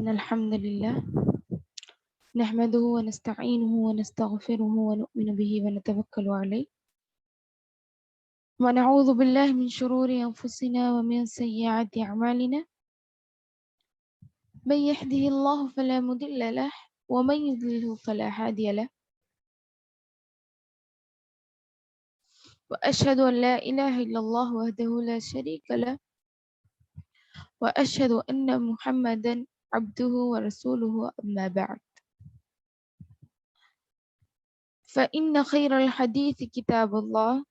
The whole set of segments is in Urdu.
إن الحمد لله نحمده ونستعينه ونستغفره ونؤمن به ونتوكل عليه ونعوذ بالله من شرور أنفسنا ومن سيئات أعمالنا من يهده الله فلا مضل له ومن يضلل فلا هادي له وأشهد أن لا إله إلا الله وحده لا شريك له وأشهد أن محمدا عبده ورسوله أما بعد فإن خير الحديث كتاب الله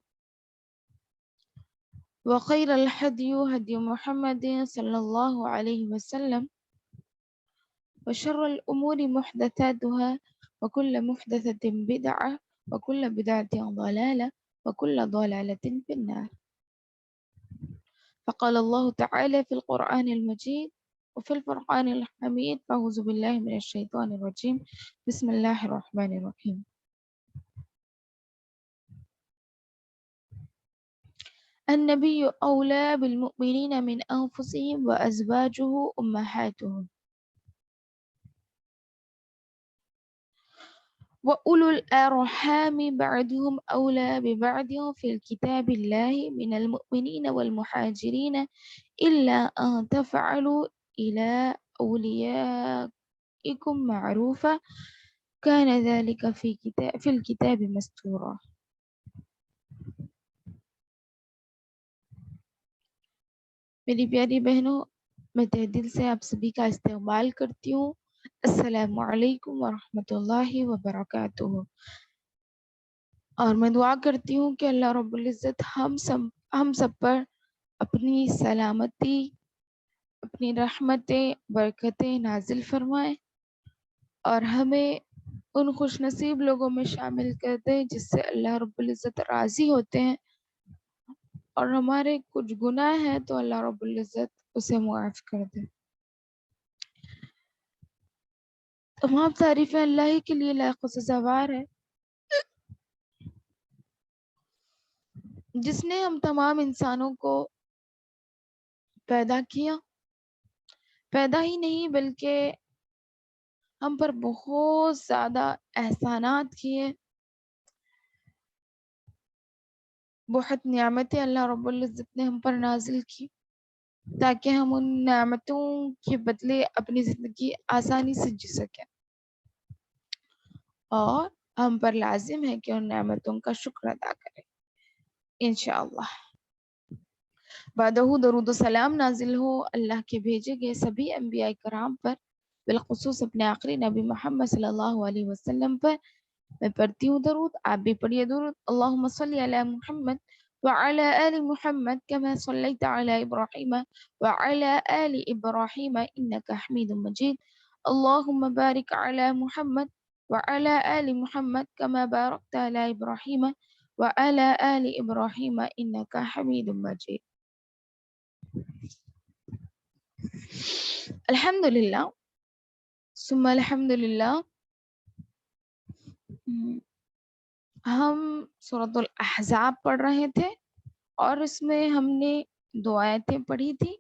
وخير الهدي هدي محمد صلى الله عليه وسلم وشر الأمور محدثاتها وكل محدثة بدعة وكل بدعة ضلالة وكل ضلالة في النار فقال الله تعالى في القرآن المجيد وفي الفرقان الحميد أعوذ بالله من الشيطان الرجيم بسم الله الرحمن الرحيم النبي أولى بالمؤمنين من أنفسهم وأزواجه أمهاتهم وأولو الأرحام بعضهم أولى ببعض في الكتاب الله من المؤمنين والمهاجرين إلا أن تفعلوا إلى أوليائكم معروفا كان ذلك في الكتاب مستورا. میری پیاری بہنوں، میں تہ دل سے آپ سبھی کا استقبال کرتی ہوں. السلام علیکم ورحمۃ اللہ وبرکاتہ. اور میں دعا کرتی ہوں کہ اللہ رب العزت ہم سب پر اپنی سلامتی، اپنی رحمتیں، برکتیں نازل فرمائے اور ہمیں ان خوش نصیب لوگوں میں شامل کر دے جس سے اللہ رب العزت راضی ہوتے ہیں، اور ہمارے کچھ گناہ ہیں تو اللہ رب العزت اسے معاف کر دے. تمام تعریفیں اللہ ہی کے لیے لائق و سزاوار ہے جس نے ہم تمام انسانوں کو پیدا کیا. پیدا ہی نہیں بلکہ ہم پر بہت زیادہ احسانات کیے، بہت نعمتیں اللہ رب العزت نے ہم پر نازل کی تاکہ ہم ان نعمتوں کے بدلے اپنی زندگی آسانی سے جی سکیں، اور ہم پر لازم ہے کہ ان نعمتوں کا شکر ادا کریں انشاءاللہ. بعدہ درود و سلام نازل ہو اللہ کے بھیجے گئے سبھی انبیاء کرام پر، بالخصوص اپنے آخری نبی محمد صلی اللہ علیہ وسلم پر. میں پڑھتی ہوں درود، آپ بھی پڑھیے درود. اللہم صلی علی محمد وعلی آل محمد کما صلیت علی ابراہیم وعلی آل ابراہیم انک حمید مجید. اللہم بارک علی محمد وعلی آل محمد کما بارکت علی ابراہیم وعلی آل ابراہیم انک حمید مجید. الحمدللہ ثم الحمدللہ. ہم سورۃ الاحزاب پڑھ رہے تھے اور اس میں ہم نے 2 آیتیں پڑھی تھی،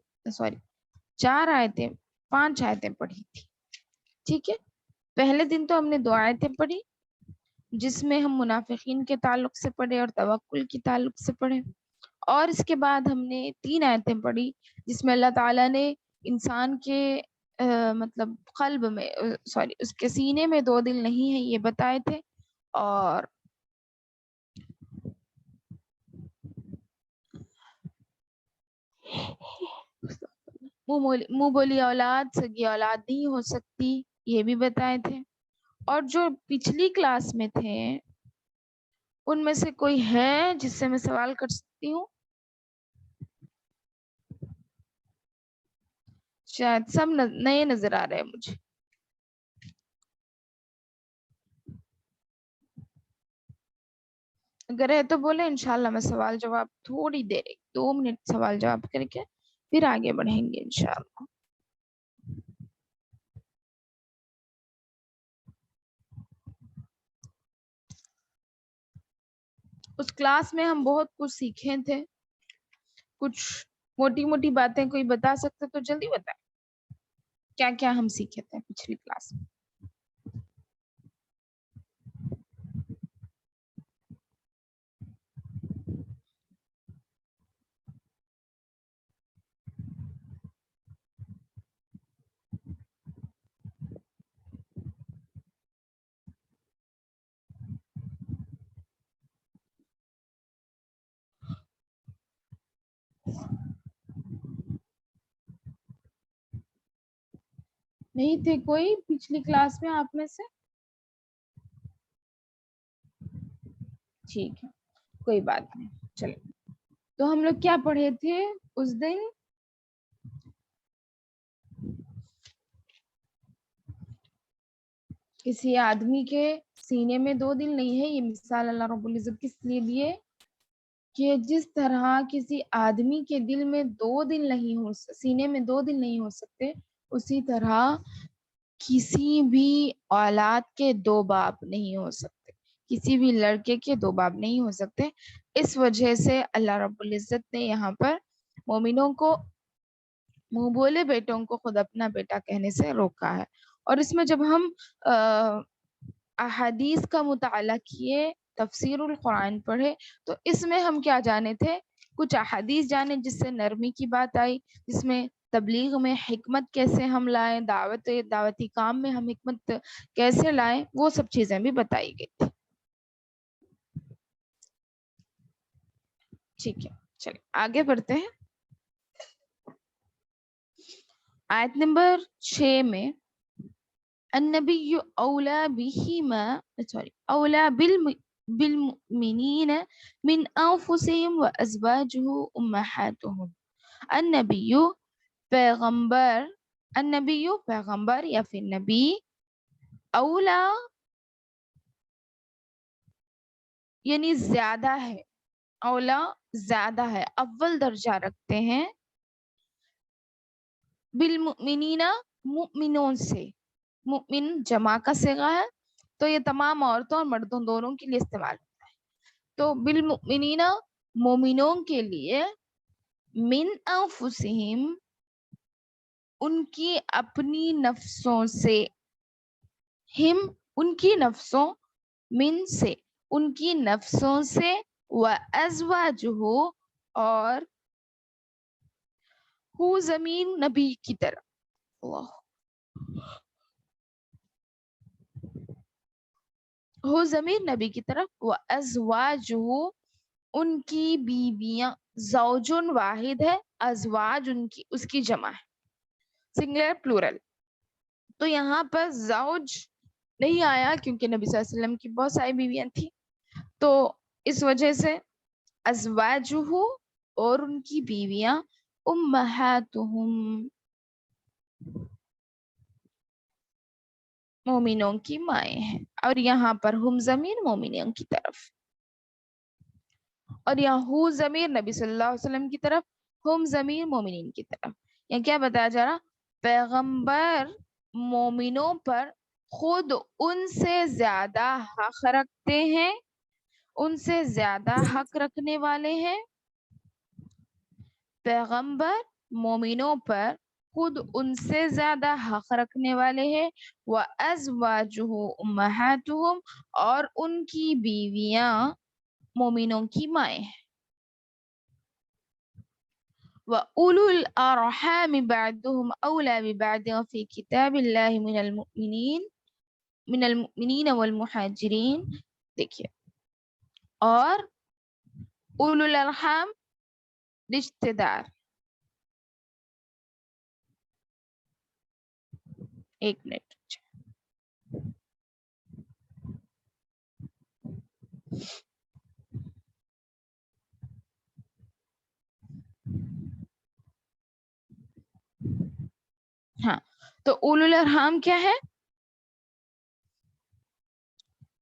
5 آیتیں پڑھی تھی. ٹھیک ہے، پہلے دن تو ہم نے 2 آیتیں پڑھی جس میں ہم منافقین کے تعلق سے پڑھے اور توکل کے تعلق سے پڑھے، اور اس کے بعد ہم نے 3 آیتیں پڑھی جس میں اللہ تعالیٰ نے انسان کے مطلب قلب میں اس کے سینے میں 2 دل نہیں ہیں یہ بتائے تھے، اور منہ بولی اولاد سگی اولاد نہیں ہو سکتی یہ بھی بتائے تھے. اور جو پچھلی کلاس میں تھے ان میں سے کوئی ہے جس سے میں سوال کر سکتی ہوں؟ شاید سب نئے نظر آ رہے ہیں مجھے. اگر ہے تو بولے، انشاءاللہ میں سوال جواب تھوڑی دیر 2 منٹ سوال جواب کر کے پھر آگے بڑھیں گے انشاءاللہ. اس کلاس میں ہم بہت کچھ سیکھے تھے، کچھ موٹی موٹی باتیں کوئی بتا سکتے تو جلدی بتائیں. کیا کیا ہم سیکھے تھے پچھلی کلاس میں؟ نہیں تھے کوئی پچھلی کلاس میں آپ میں سے؟ ٹھیک ہے، کوئی بات نہیں، چلے. تو ہم لوگ کیا پڑھے تھے اس دن؟ کسی آدمی کے سینے میں 2 دل نہیں ہے. یہ مثال اللہ رب العزت کس لیے دیے کہ جس طرح کسی آدمی کے دل میں 2 دل نہیں ہو، سینے میں 2 دل نہیں ہو سکتے، اسی طرح کسی بھی اولاد کے 2 باپ نہیں ہو سکتے، کسی بھی لڑکے کے 2 باپ نہیں ہو سکتے. اس وجہ سے اللہ رب العزت نے یہاں پر مومنوں کو منہ بولے بیٹوں کو خود اپنا بیٹا کہنے سے روکا ہے. اور اس میں جب ہم احادیث کا مطالعہ کیے، تفسیر القرآن پڑھے، تو اس میں ہم کیا جانے تھے؟ کچھ احادیث جانے جس سے نرمی کی بات آئی، جس میں تبلیغ میں حکمت کیسے ہم لائیں، دعوتی کام میں ہم حکمت کیسے لائیں، وہ سب چیزیں بھی بتائی گئی تھی. ٹھیک ہے، چلیے آگے بڑھتے ہیں. آیت نمبر 6 میں النبی اولا بہما اولا بالمؤمنین من انفسهم وازواجه امہاتهم. النبی پیغمبر، النبی پیغمبر یا پھر نبی، اولا یعنی زیادہ ہے، اولا زیادہ ہے، اول درجہ رکھتے ہیں، بالمؤمنین مؤمنون سے. مؤمن جمع کا صیغہ ہے تو یہ تمام عورتوں اور مردوں دونوں کے لیے استعمال ہوتا ہے. تو بالمؤمنین مومنوں کے لیے، من انفسہم ان کی اپنی نفسوں سے، ہم ان کی نفسوں، من سے ان کی نفسوں سے، وازواجہ اور ہو زمین نبی کی طرف، اللہ ہو ضمیر نبی کی طرف، وازواجہ ان کی بیویاں، زوجن واحد ہے، ازواج ان کی اس کی جمع ہے، سنگولر پلورل. تو یہاں پر زوج نہیں آیا کیونکہ نبی صلی اللہ علیہ وسلم کی بہت ساری بیویاں تھیں، تو اس وجہ سے ازواجہ اور ان کی بیویاں، امہاتہم مومنوں کی مائیں ہیں. اور یہاں پر ہم ضمیر مومنوں کی طرف، اور یہاں ہو ضمیر نبی صلی اللہ علیہ وسلم کی طرف، ہم ضمیر مومنین کی طرف. یہاں کیا بتایا جا رہا؟ پیغمبر مومنوں پر خود ان سے زیادہ حق رکھتے ہیں، ان سے زیادہ حق رکھنے والے ہیں. پیغمبر مومنوں پر خود ان سے زیادہ حق رکھنے والے ہیں. وَأَزْوَاجُهُ أُمَّهَاتُهُمْ اور ان کی بیویاں مومنوں کی مائیں ہیں. وَأُولُو الْأَرْحَامِ بَعْضُهُمْ أَوْلَى بِبَعْضٍ فِي كِتَابِ اللَّهِ من المؤمنین والمہاجرین. دیکھیے، اور اولو الارحام رشتہ دار، ایک منٹ. ہاں، تو اولو الارحام کیا ہے؟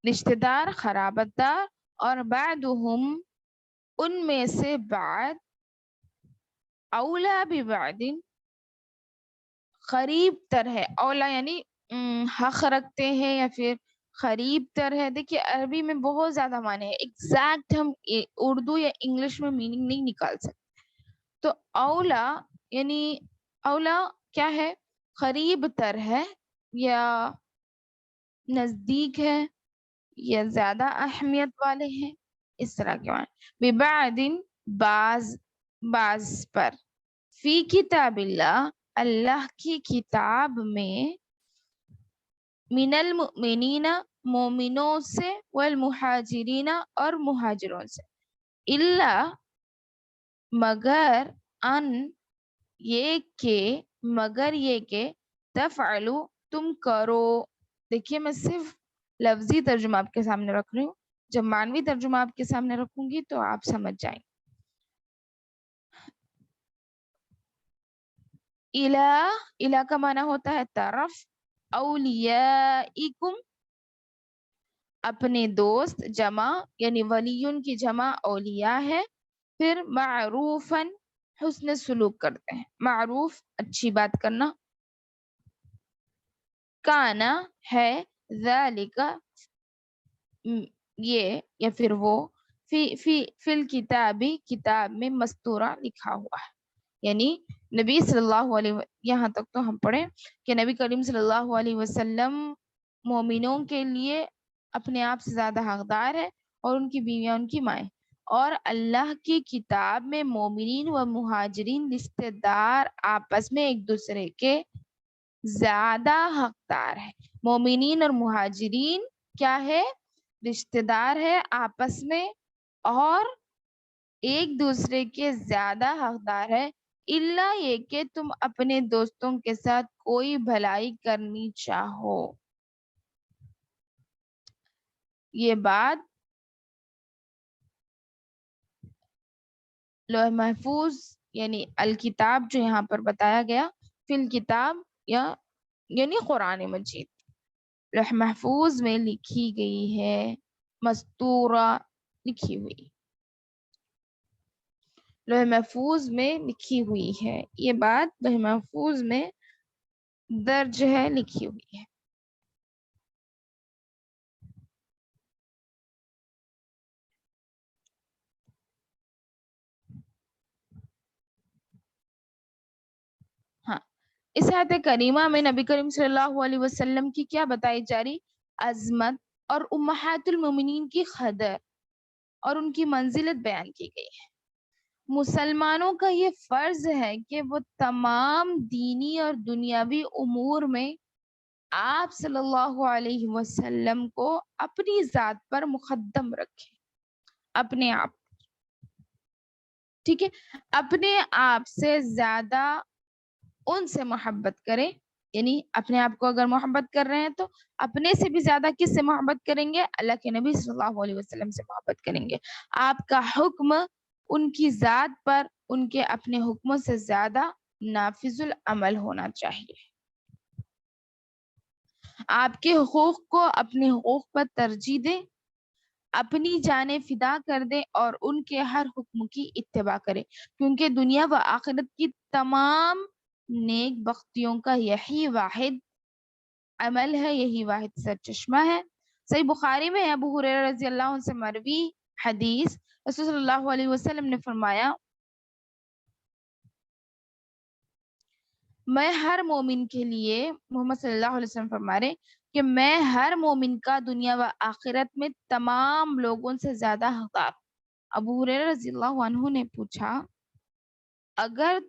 رشتہ دار، قرابت دار. اور بعدہم ان میں سے بعد، اولا ببعد قریب تر ہے. اولا یعنی حق رکھتے ہیں یا پھر قریب تر ہے. دیکھیے عربی میں بہت زیادہ معنی ہے، ایگزیکٹ ہم اردو یا انگلش میں میننگ نہیں نکال سکتے. تو اولا یعنی اولا کیا ہے؟ قریب تر ہے یا نزدیک ہے یا زیادہ اہمیت والے ہیں، اس طرح کے معنی. ببعد بعض پر، فی کتاب اللہ اللہ کی کتاب میں، من المؤمنین مومنوں سے، والمہاجرین اور مہاجروں سے، اللہ مگر، ان مگر یہ کہ تفعلوا تم کرو. دیکھیے میں صرف لفظی ترجمہ آپ کے سامنے رکھ رہی ہوں، جب معنوی ترجمہ آپ کے سامنے رکھوں گی تو آپ سمجھ جائیں. الہ کا معنی ہوتا ہے طرف، اولیائکم اپنے دوست، جمع یعنی ولیون کی جمع اولیاء ہے. پھر معروفاً حسن سلوک کرتے ہیں، معروف اچھی بات کرنا. کانا ہے، ذالک یہ یا پھر وہ، فی الکتابی کتاب میں، مستورہ لکھا ہوا ہے. یعنی نبی صلی اللہ علیہ یہاں تک تو ہم پڑھیں کہ نبی کریم صلی اللہ علیہ وسلم مومنوں کے لیے اپنے آپ سے زیادہ حقدار ہے، اور ان کی بیویاں ان کی مائیں. اور اللہ کی کتاب میں مومنین و مہاجرین رشتہ دار آپس میں ایک دوسرے کے زیادہ حقدار ہے. مومنین اور مہاجرین کیا ہے؟ رشتہ دار ہے آپس میں، اور ایک دوسرے کے زیادہ حقدار ہے، الا یہ کہ تم اپنے دوستوں کے ساتھ کوئی بھلائی کرنی چاہو. یہ بات لوح محفوظ یعنی الکتاب جو یہاں پر بتایا گیا، فی الکتاب یعنی قرآن مجید، لوح محفوظ میں لکھی گئی ہے، مستورہ لکھی ہوئی، لوح محفوظ میں لکھی ہوئی ہے. یہ بات لوح محفوظ میں درج ہے، لکھی ہوئی ہے. ہاں، اس آیت کریمہ میں نبی کریم صلی اللہ علیہ وسلم کی کیا بتائی جا رہی؟ عظمت اور امہات المومنین کی قدر اور ان کی منزلت بیان کی گئی ہے. مسلمانوں کا یہ فرض ہے کہ وہ تمام دینی اور دنیاوی امور میں آپ صلی اللہ علیہ وسلم کو اپنی ذات پر مقدم رکھیں. اپنے آپ، ٹھیک ہے، اپنے آپ سے زیادہ ان سے محبت کریں. یعنی اپنے آپ کو اگر محبت کر رہے ہیں تو اپنے سے بھی زیادہ کس سے محبت کریں گے؟ اللہ کے نبی صلی اللہ علیہ وسلم سے محبت کریں گے. آپ کا حکم ان کی ذات پر ان کے اپنے حکموں سے زیادہ نافذ العمل ہونا چاہیے. آپ کے حقوق کو اپنے حقوق پر ترجیح دیں، اپنی جانیں فدا کر دیں اور ان کے ہر حکم کی اتباع کریں، کیونکہ دنیا و آخرت کی تمام نیک بختیوں کا یہی واحد عمل ہے، یہی واحد سرچشمہ ہے. صحیح بخاری میں ابو ہریرہ رضی اللہ عنہ سے مروی حدیث، رسول صلی اللہ علیہ وسلم نے فرمایا، میں ہر مومن کے لیے، محمد صلی اللہ علیہ وسلم فرما رہے کہ میں ہر مومن کا دنیا و آخرت میں تمام لوگوں سے زیادہ حقدار. ابو ہریرہ رضی اللہ عنہ نے پوچھا، اگر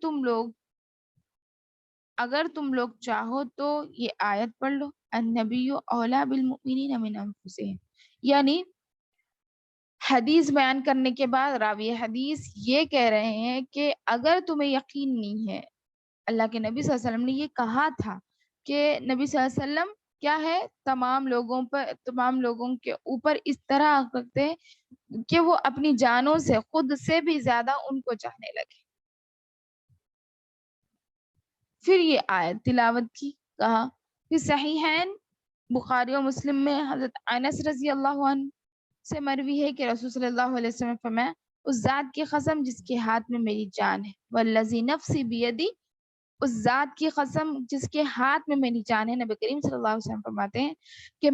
تم لوگ چاہو تو یہ آیت پڑھ لو، النبی اولا بالمؤمنین من انفسہم. یعنی حدیث بیان کرنے کے بعد راوی حدیث یہ کہہ رہے ہیں کہ اگر تمہیں یقین نہیں ہے، اللہ کے نبی صلی اللہ علیہ وسلم نے یہ کہا تھا کہ نبی صلی اللہ علیہ وسلم کیا ہے، تمام لوگوں کے اوپر اس طرح کرتے کہ وہ اپنی جانوں سے، خود سے بھی زیادہ ان کو چاہنے لگے. پھر یہ آیت تلاوت کی، کہا. پھر صحیحین بخاری و مسلم میں حضرت انس رضی اللہ عنہ سے مروی ہے کہ رسول صلی اللہ علیہ وسلم فرمایا، اس ذات کی قسم جس کے ہاتھ میں میری جان ہے، والذی نفسی بیدی، اس ذات کی قسم جس کے ہاتھ میں میری جان ہے. نبی کریم صلی اللہ علیہ وسلم فرماتے ہیں کہ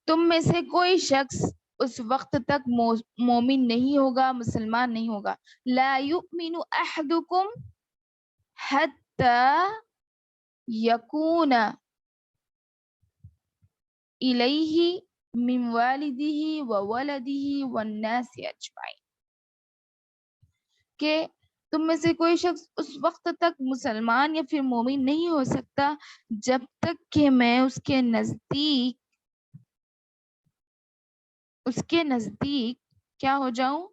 تم میں سے کوئی شخص اس وقت تک مومن نہیں ہوگا، مسلمان نہیں ہوگا. لا یؤمن احدکم حتی یکون الیہ من والدہ وولدہ والناس اجمعین، کہ تم میں سے کوئی شخص اس وقت تک مسلمان یا پھر مومن نہیں ہو سکتا جب تک کہ میں اس کے نزدیک کیا ہو جاؤں،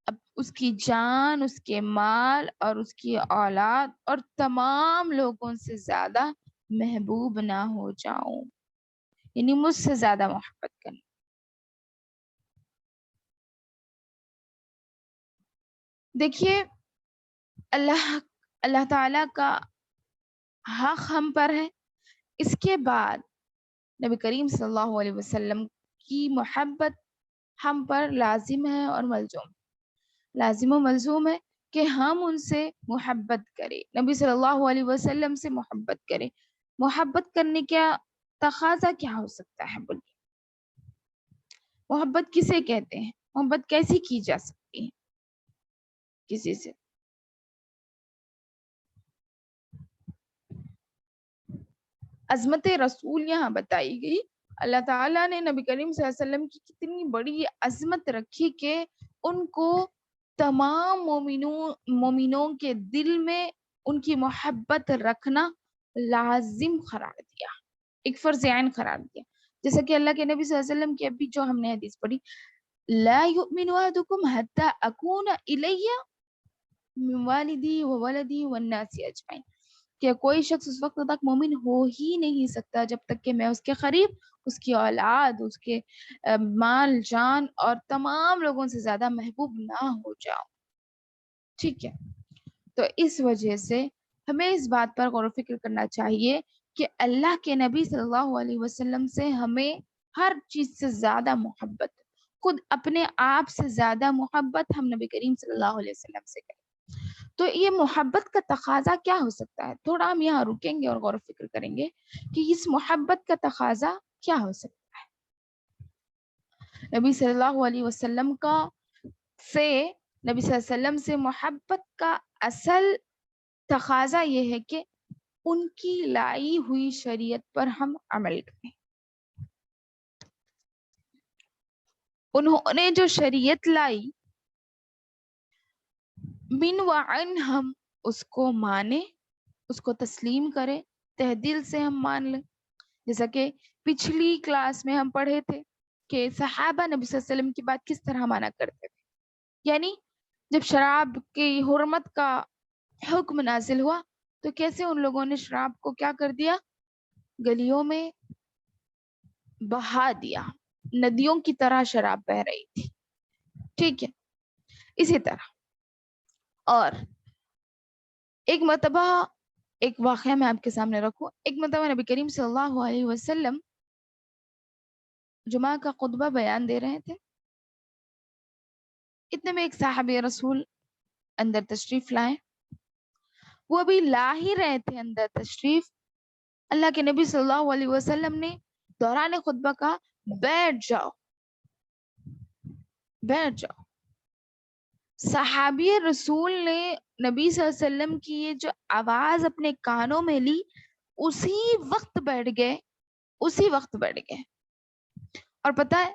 اب اس کی جان، اس کے مال اور اس کی اولاد اور تمام لوگوں سے زیادہ محبوب نہ ہو جاؤں، یعنی مجھ سے زیادہ محبت کرنا. دیکھیے اللہ تعالی کا حق ہم پر ہے، اس کے بعد نبی کریم صلی اللہ علیہ وسلم کی محبت ہم پر لازم ہے اور لازم و ملزوم ہے کہ ہم ان سے محبت کریں، نبی صلی اللہ علیہ وسلم سے محبت کریں. محبت کرنے کا تقاضا کیا ہو سکتا ہے بولیے؟ محبت کسے کہتے ہیں؟ محبت کیسی کی جا سکتی ہے کسی سے؟ عظمت رسول یہاں بتائی گئی. اللہ تعالیٰ نے نبی کریم صلی اللہ علیہ وسلم کی کتنی بڑی عظمت رکھی کہ ان کو تمام مومنوں کے دل میں ان کی محبت رکھنا لازم قرار دیا، ایک فرض عین قرار دیا. جیسا کہ اللہ کے نبی صلی اللہ علیہ وسلم کی ابھی جو ہم نے حدیث پڑھی، لا یؤمن احدکم حتی اکون الیہ من والدی وولدی والناس اجمعین، کہ کوئی شخص اس وقت تک مومن ہو ہی نہیں سکتا جب تک کہ میں اس کے قریب، اس کی اولاد، اس کے مال جان اور تمام لوگوں سے زیادہ محبوب نہ ہو جاؤں. ٹھیک ہے، تو اس وجہ سے ہمیں اس بات پر غور و فکر کرنا چاہیے کہ اللہ کے نبی صلی اللہ علیہ وسلم سے ہمیں ہر چیز سے زیادہ محبت، خود اپنے آپ سے زیادہ محبت ہم نبی کریم صلی اللہ علیہ وسلم سے کریں. تو یہ محبت کا تقاضا کیا ہو سکتا ہے؟ تھوڑا ہم یہاں رکیں گے اور غور و فکر کریں گے کہ اس محبت کا تقاضا کیا ہو سکتا ہے. نبی صلی اللہ علیہ وسلم نبی صلی اللہ علیہ وسلم سے محبت کا اصل تقاضا یہ ہے کہ ان کی لائی ہوئی شریعت پر ہم عمل کریں. انہوں نے جو شریعت لائی من وعن، ہم اس کو مانے، اس کو تسلیم کرے، تہ دل سے ہم مان لیں. جیسا کہ پچھلی کلاس میں ہم پڑھے تھے کہ صحابہ نبی صلی اللہ علیہ وسلم کی بات کس طرح مانا کرتے تھے. یعنی جب شراب کی حرمت کا حکم نازل ہوا تو کیسے ان لوگوں نے شراب کو کیا کر دیا؟ گلیوں میں بہا دیا، ندیوں کی طرح شراب بہ رہی تھی. ٹھیک ہے، اسی طرح. اور ایک مرتبہ ایک واقعہ میں آپ کے سامنے رکھوں. ایک مرتبہ نبی کریم صلی اللہ علیہ وسلم جمعہ کا خطبہ بیان دے رہے تھے، اتنے میں ایک صحابی رسول اندر تشریف لائے. وہ ابھی لا ہی رہے تھے اندر تشریف، اللہ کے نبی صلی اللہ علیہ وسلم نے دوران خطبہ کہا بیٹھ جاؤ، بیٹھ جاؤ. صحابی رسول نے نبی صلی اللہ علیہ وسلم کی یہ جو آواز اپنے کانوں میں لی، اسی وقت بیٹھ گئے، اسی وقت بیٹھ گئے. اور پتہ ہے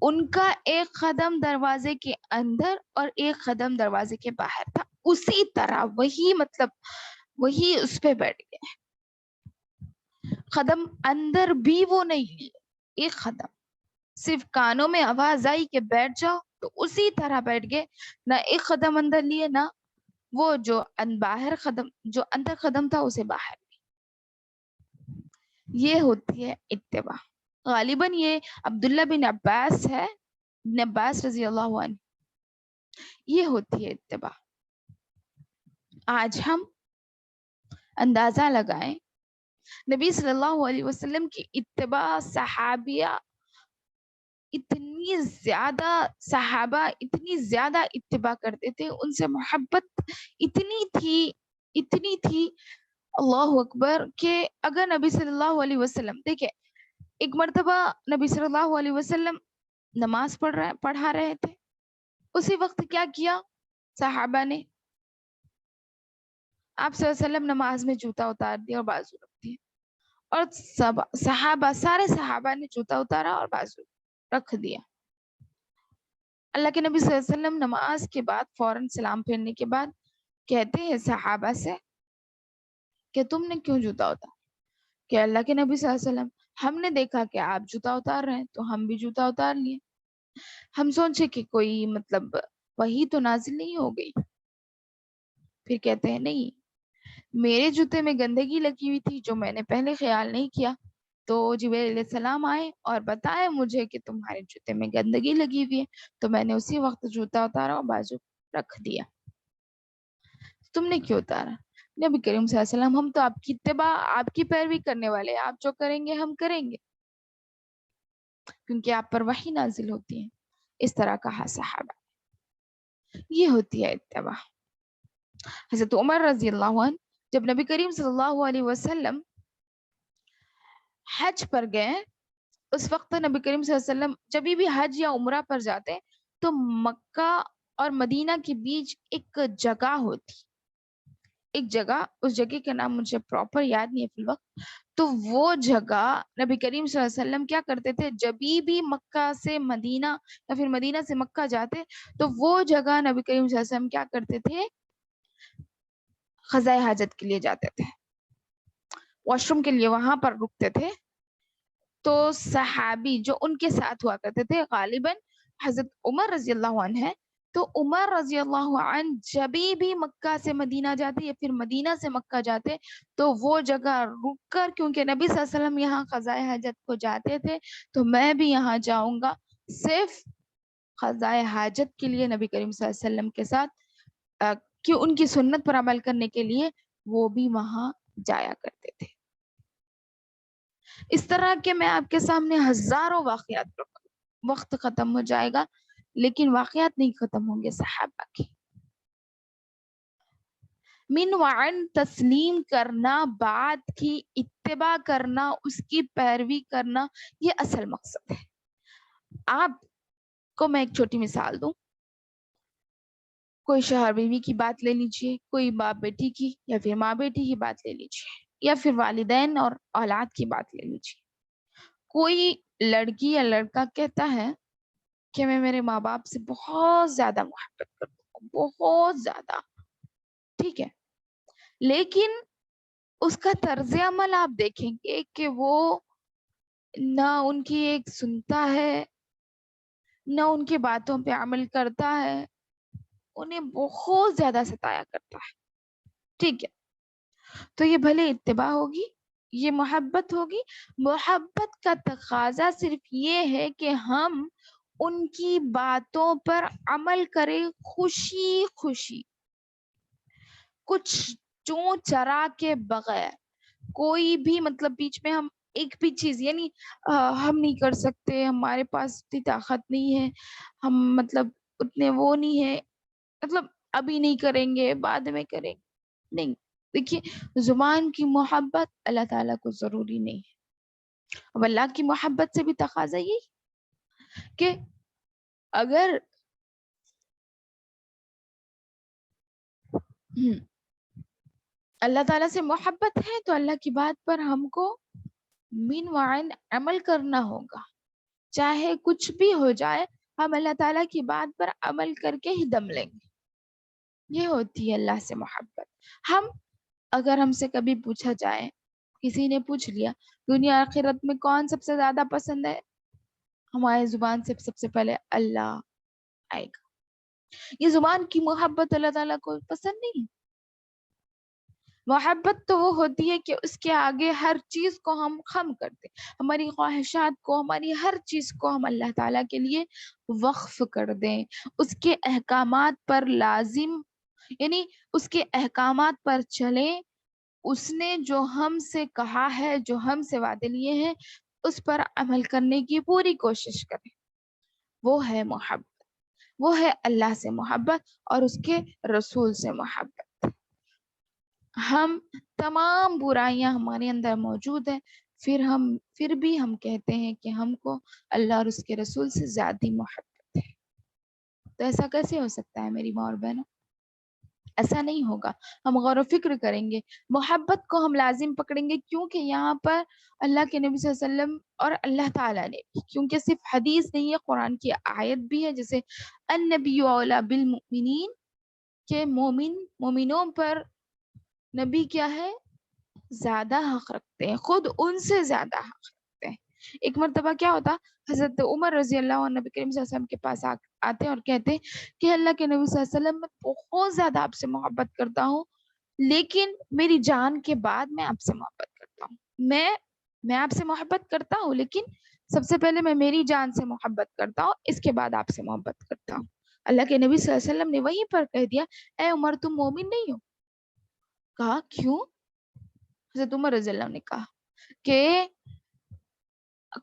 ان کا ایک قدم دروازے کے اندر اور ایک قدم دروازے کے باہر تھا، اسی طرح وہی اس پہ بیٹھ گئے. قدم اندر بھی وہ نہیں لیے، ایک قدم صرف کانوں میں آواز آئی کہ بیٹھ جاؤ تو اسی طرح بیٹھ گئے، نہ ایک قدم اندر لیے، نہ وہ جو اندر قدم تھا اسے باہر لیے. یہ ہوتی ہے اتباع. غالباً یہ عبداللہ بن عباس ہے، ابن عباس رضی اللہ عنہ. یہ ہوتی ہے اتباع. آج ہم اندازہ لگائیں نبی صلی اللہ علیہ وسلم کی اتباع، صحابہ اتنی زیادہ اتباع کرتے تھے، ان سے محبت اتنی تھی اللہ اکبر، کہ اگر نبی صلی اللہ علیہ وسلم دیکھیں ایک مرتبہ نبی صلی اللہ علیہ وسلم نماز پڑھا رہے تھے. اسی وقت کیا کیا صحابہ نے؟ آپ صلی اللہ علیہ وسلم نماز میں جوتا اتار دیا اور بازو رکھ دیا, اور سارے صحابہ نے جوتا اتارا اور بازو رکھ دیا. اللہ کے نبی صلی اللہ علیہ وسلم نماز کے بعد فوراً سلام پھیرنے کے بعد کہتے ہیں صحابہ سے کہ تم نے کیوں جوتا اتارا؟ کہ اللہ کے نبی صلی اللہ علیہ وسلم ہم نے دیکھا کہ آپ جوتا اتار رہے ہیں تو ہم بھی جوتا اتار لیے. ہم سوچے کہ کوئی مطلب وہی تو نازل نہیں ہو گئی. پھر کہتے ہیں نہیں, میرے جوتے میں گندگی لگی ہوئی تھی جو میں نے پہلے خیال نہیں کیا, تو جبریل علیہ السلام آئے اور بتائے مجھے کہ تمہارے جوتے میں گندگی لگی ہوئی ہے, تو میں نے اسی وقت جوتا اتارا اور بازو رکھ دیا. تم نے کیوں اتارا؟ نبی کریم صلی اللہ علیہ وسلم ہم تو آپ کی اتباع, آپ کی پیروی کرنے والے, آپ جو کریں گے ہم کریں گے, کیونکہ آپ پر وحی نازل ہوتی ہے. اس طرح کہا صحابہ. یہ ہوتی ہے اتباع. حضرت عمر رضی اللہ عنہ جب نبی کریم صلی اللہ علیہ وسلم حج پر گئے, اس وقت نبی کریم صلی اللہ علیہ وسلم جب بھی حج یا عمرہ پر جاتے تو مکہ اور مدینہ کے بیچ ایک جگہ ہوتی, ایک جگہ, اس جگہ کا نام مجھے پراپر یاد نہیں ہے فی الوقت. تو وہ جگہ نبی کریم صلی اللہ علیہ وسلم کیا کرتے تھے, جب بھی مکہ سے مدینہ یا پھر مدینہ سے مکہ جاتے تو وہ جگہ نبی کریم صلی اللہ علیہ وسلم کیا کرتے تھے, قضاء حاجت کے لیے جاتے تھے, واش روم کے لیے وہاں پر رکتے تھے. تو صحابی جو ان کے ساتھ ہوا کرتے تھے غالباً حضرت عمر رضی اللہ عنہ ہے, تو عمر رضی اللہ عنہ جب بھی مکہ سے مدینہ جاتے یا پھر مدینہ سے مکہ جاتے تو وہ جگہ رک کر, کیونکہ نبی صلی اللہ علیہ وسلم یہاں قضاء حاجت کو جاتے تھے تو میں بھی یہاں جاؤں گا صرف قضاء حاجت کے لیے نبی کریم صلی اللہ علیہ وسلم کے ساتھ, کہ ان کی سنت پر عمل کرنے کے لیے وہ بھی وہاں جایا کرتے تھے. اس طرح کے میں آپ کے سامنے ہزاروں واقعات رکھوں, وقت ختم ہو جائے گا لیکن واقعات نہیں ختم ہوں گے صحابہ کی. من وعن تسلیم کرنا, بات کی اتباع کرنا, اس کی پیروی کرنا, یہ اصل مقصد ہے. آپ کو میں ایک چھوٹی مثال دوں, کوئی شوہر بیوی کی بات لے لیجیے, کوئی باپ بیٹی کی یا پھر ماں بیٹی کی بات لے لیجیے, یا پھر والدین اور اولاد کی بات لے لیجیے. کوئی لڑکی یا لڑکا کہتا ہے کہ میں میرے ماں باپ سے بہت زیادہ محبت کرتا ہوں, بہت زیادہ, ٹھیک ہے, لیکن اس کا طرز عمل آپ دیکھیں گے کہ وہ نہ ان کی ایک سنتا ہے, نہ ان کی باتوں پہ عمل کرتا ہے, انہیں بہت زیادہ ستایا کرتا ہے, ٹھیک ہے. تو یہ بھلے اتباع ہوگی, یہ محبت ہوگی. محبت کا تقاضا صرف یہ ہے کہ ہم ان کی باتوں پر عمل کریں خوشی خوشی, کچھ چون چرا کے بغیر. کوئی بھی مطلب بیچ میں ہم ایک بھی چیز, یعنی ہم نہیں کر سکتے, ہمارے پاس اتنی طاقت نہیں ہے, ہم مطلب اتنے وہ نہیں ہے, مطلب ابھی نہیں کریں گے, بعد میں کریں گے, نہیں. دیکھیے زبان کی محبت اللہ تعالیٰ کو ضروری نہیں ہے. اب اللہ کی محبت سے بھی تقاضا یہی کہ اگر اللہ تعالیٰ سے محبت ہے تو اللہ کی بات پر ہم کو من وعن عمل کرنا ہوگا, چاہے کچھ بھی ہو جائے, ہم اللہ تعالیٰ کی بات پر عمل کر کے ہی دم لیں گے. یہ ہوتی ہے اللہ سے محبت. ہم اگر ہم سے کبھی پوچھا جائے, کسی نے پوچھ لیا دنیا آخرت میں کون سب سے زیادہ پسند ہے, ہمارے زبان سے سب سے پہلے اللہ آئے گا. یہ زبان کی محبت اللہ تعالیٰ کو پسند نہیں. محبت تو وہ ہوتی ہے کہ اس کے آگے ہر چیز کو ہم خم کر دیں, ہماری خواہشات کو, ہماری ہر چیز کو ہم اللہ تعالیٰ کے لیے وقف کر دیں, اس کے احکامات پر لازم, یعنی اس کے احکامات پر چلیں, اس نے جو ہم سے کہا ہے, جو ہم سے وعدے لیے ہیں, اس پر عمل کرنے کی پوری کوشش کریں. وہ ہے محبت, وہ ہے اللہ سے محبت اور اس کے رسول سے محبت. ہم تمام برائیاں ہمارے اندر موجود ہیں, پھر بھی ہم کہتے ہیں کہ ہم کو اللہ اور اس کے رسول سے زیادہ محبت ہے. تو ایسا کیسے ہو سکتا ہے میری ماں اور بہنوں؟ ایسا نہیں ہوگا. ہم غور و فکر کریں گے, محبت کو ہم لازم پکڑیں گے, کیونکہ یہاں پر اللہ کے نبی صلی اللہ علیہ وسلم اور اللہ تعالیٰ نے بھی, کیونکہ صرف حدیث نہیں ہے, قرآن کی آیت بھی ہے, جیسے النبی اولا بالمؤمنین, کہ مومنوں پر نبی کیا ہے, زیادہ حق رکھتے ہیں, خود ان سے زیادہ حق رکھتے ہیں. ایک مرتبہ کیا ہوتا, حضرت عمر رضی اللہ عنہ نبی کریم صلی اللہ علیہ وسلم کے پاس آتے اور کہتے کہ اللہ کے نبی صلی اللہ علیہ وسلم میں بہت زیادہ آپ سے محبت کرتا ہوں, لیکن میری جان کے بعد میں آپ سے محبت کرتا ہوں. میں آپ سے محبت کرتا ہوں, لیکن سب سے پہلے میں میری جان سے محبت کرتا ہوں, اس کے بعد آپ سے محبت کرتا ہوں. اللہ کے نبی صلی اللہ علیہ وسلم نے وہیں پر کہہ دیا, اے عمر تم مومن نہیں ہو. کہا کیوں؟ حضرت عمر رضی اللہ عنہ نے کہا کہ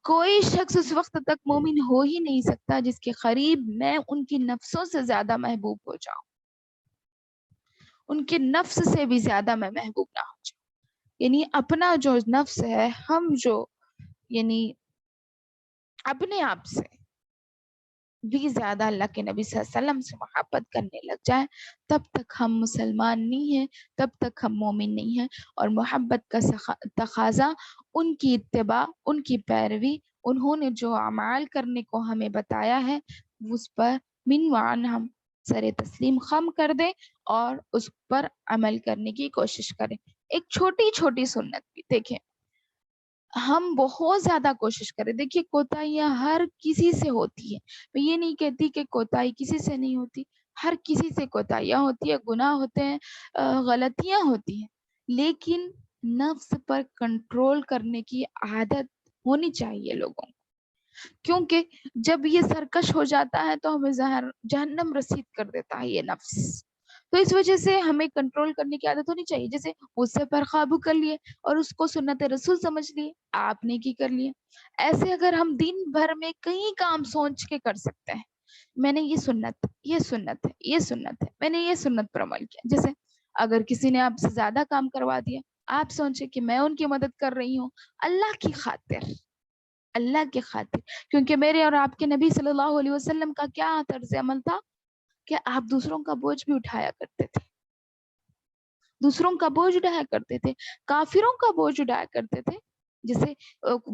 کوئی شخص اس وقت تک مومن ہو ہی نہیں سکتا جس کے قریب میں ان کی نفسوں سے زیادہ محبوب ہو جاؤں, ان کے نفس سے بھی زیادہ میں محبوب نہ ہو جاؤں. یعنی اپنا جو نفس ہے, ہم جو یعنی اپنے آپ سے بھی زیادہ اللہ کے نبی صلی اللہ علیہ وسلم سے محبت کرنے لگ جائیں, تب تک ہم مسلمان نہیں ہیں, تب تک ہم مومن نہیں ہیں. اور محبت کا تقاضا ان کی اتباع, ان کی پیروی, انہوں نے جو اعمال کرنے کو ہمیں بتایا ہے اس پر من وعن ہم سر تسلیم خم کر دیں اور اس پر عمل کرنے کی کوشش کریں. ایک چھوٹی چھوٹی سنت بھی دیکھیں, ہم بہت زیادہ کوشش کریں. دیکھیے کوتاہیاں ہر کسی سے ہوتی ہے, میں یہ نہیں کہتی کہ کوتاہی کسی سے نہیں ہوتی, ہر کسی سے کوتاہیاں ہوتی ہے, گناہ ہوتے ہیں, غلطیاں ہوتی ہیں, لیکن نفس پر کنٹرول کرنے کی عادت ہونی چاہیے لوگوں کو, کیونکہ جب یہ سرکش ہو جاتا ہے تو ہمیں جہنم رسید کر دیتا ہے یہ نفس. تو اس وجہ سے ہمیں کنٹرول کرنے کی عادت ہونی چاہیے. جیسے غصے پر قابو کر لیے اور اس کو سنت رسول سمجھ لیے, آپ نے کی کر لیے. ایسے اگر ہم دن بھر میں کئی کام سوچ کے کر سکتے ہیں, میں نے یہ سنت ہے, یہ سنت ہے, میں نے یہ سنت پر عمل کیا. جیسے اگر کسی نے آپ سے زیادہ کام کروا دیا, آپ سوچے کہ میں ان کی مدد کر رہی ہوں اللہ کی خاطر, اللہ کی خاطر, کیونکہ میرے اور آپ کے نبی صلی اللہ علیہ وسلم کا کیا طرز عمل تھا کہ آپ دوسروں کا بوجھ بھی اٹھایا کرتے تھے, دوسروں کا بوجھ اٹھایا کرتے تھے, کافروں کا بوجھ اٹھایا کرتے تھے. جیسے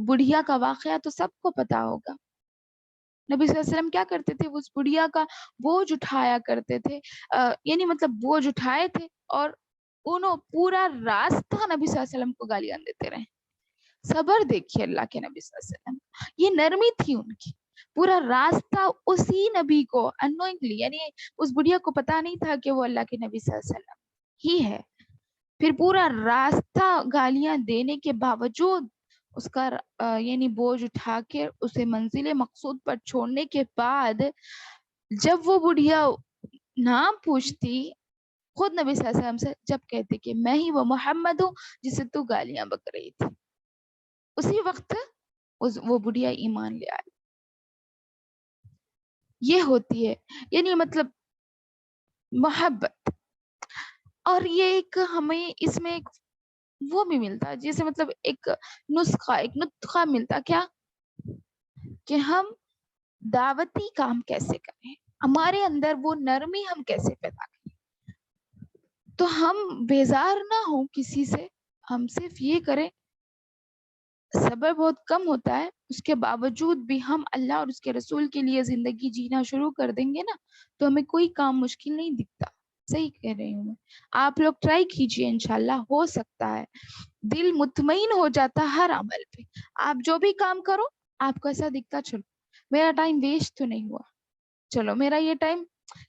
بڑھیا کا واقعہ تو سب کو پتا ہوگا, نبی صلی اللہ علیہ وسلم کیا کرتے تھے, اس بڑھیا کا بوجھ اٹھایا کرتے تھے, یعنی مطلب بوجھ اٹھائے تھے اور انہوں پورا راستہ نبی صلی اللہ علیہ وسلم کو گالیاں دیتے رہے. صبر دیکھیے اللہ کے نبی صلی اللہ علیہ وسلم, یہ نرمی تھی ان کی. پورا راستہ اسی نبی کو انوئنگلی, یعنی اس بڑھیا کو پتا نہیں تھا کہ وہ اللہ کے نبی صلی اللہ علیہ وسلم ہی ہے, پھر پورا راستہ گالیاں دینے کے باوجود اس کا یعنی بوجھ اٹھا کے اسے منزل مقصود پر چھوڑنے کے بعد جب وہ بڑھیا نام پوچھتی خود نبی صلی اللہ علیہ وسلم سے, جب کہتے کہ میں ہی وہ محمد ہوں جسے تو گالیاں بک رہی تھی, اسی وقت وہ بڑھیا ایمان لے آئی. یہ ہوتی ہے یعنی مطلب محبت. اور یہ ایک ہمیں اس میں ایک وہ بھی ملتا ہے, جیسے مطلب ایک نسخہ ملتا, کیا کہ ہم دعوتی کام کیسے کریں, ہمارے اندر وہ نرمی ہم کیسے پیدا کریں. تو ہم بیزار نہ ہوں کسی سے, ہم صرف یہ کریں, صبر بہت کم ہوتا ہے, اس کے باوجود بھی ہم اللہ اور اس کے رسول کے لیے زندگی جینا شروع کر دیں گے نا, تو ہمیں کوئی کام مشکل نہیں دکھتا. صحیح کہہ رہی ہوں میں, آپ لوگ ٹرائی کیجئے, انشاءاللہ ہو سکتا ہے. دل مطمئن ہو جاتا ہر عمل پہ, آپ جو بھی کام کرو آپ کو ایسا دکھتا, چلو میرا ٹائم ویسٹ تو نہیں ہوا, چلو میرا یہ ٹائم,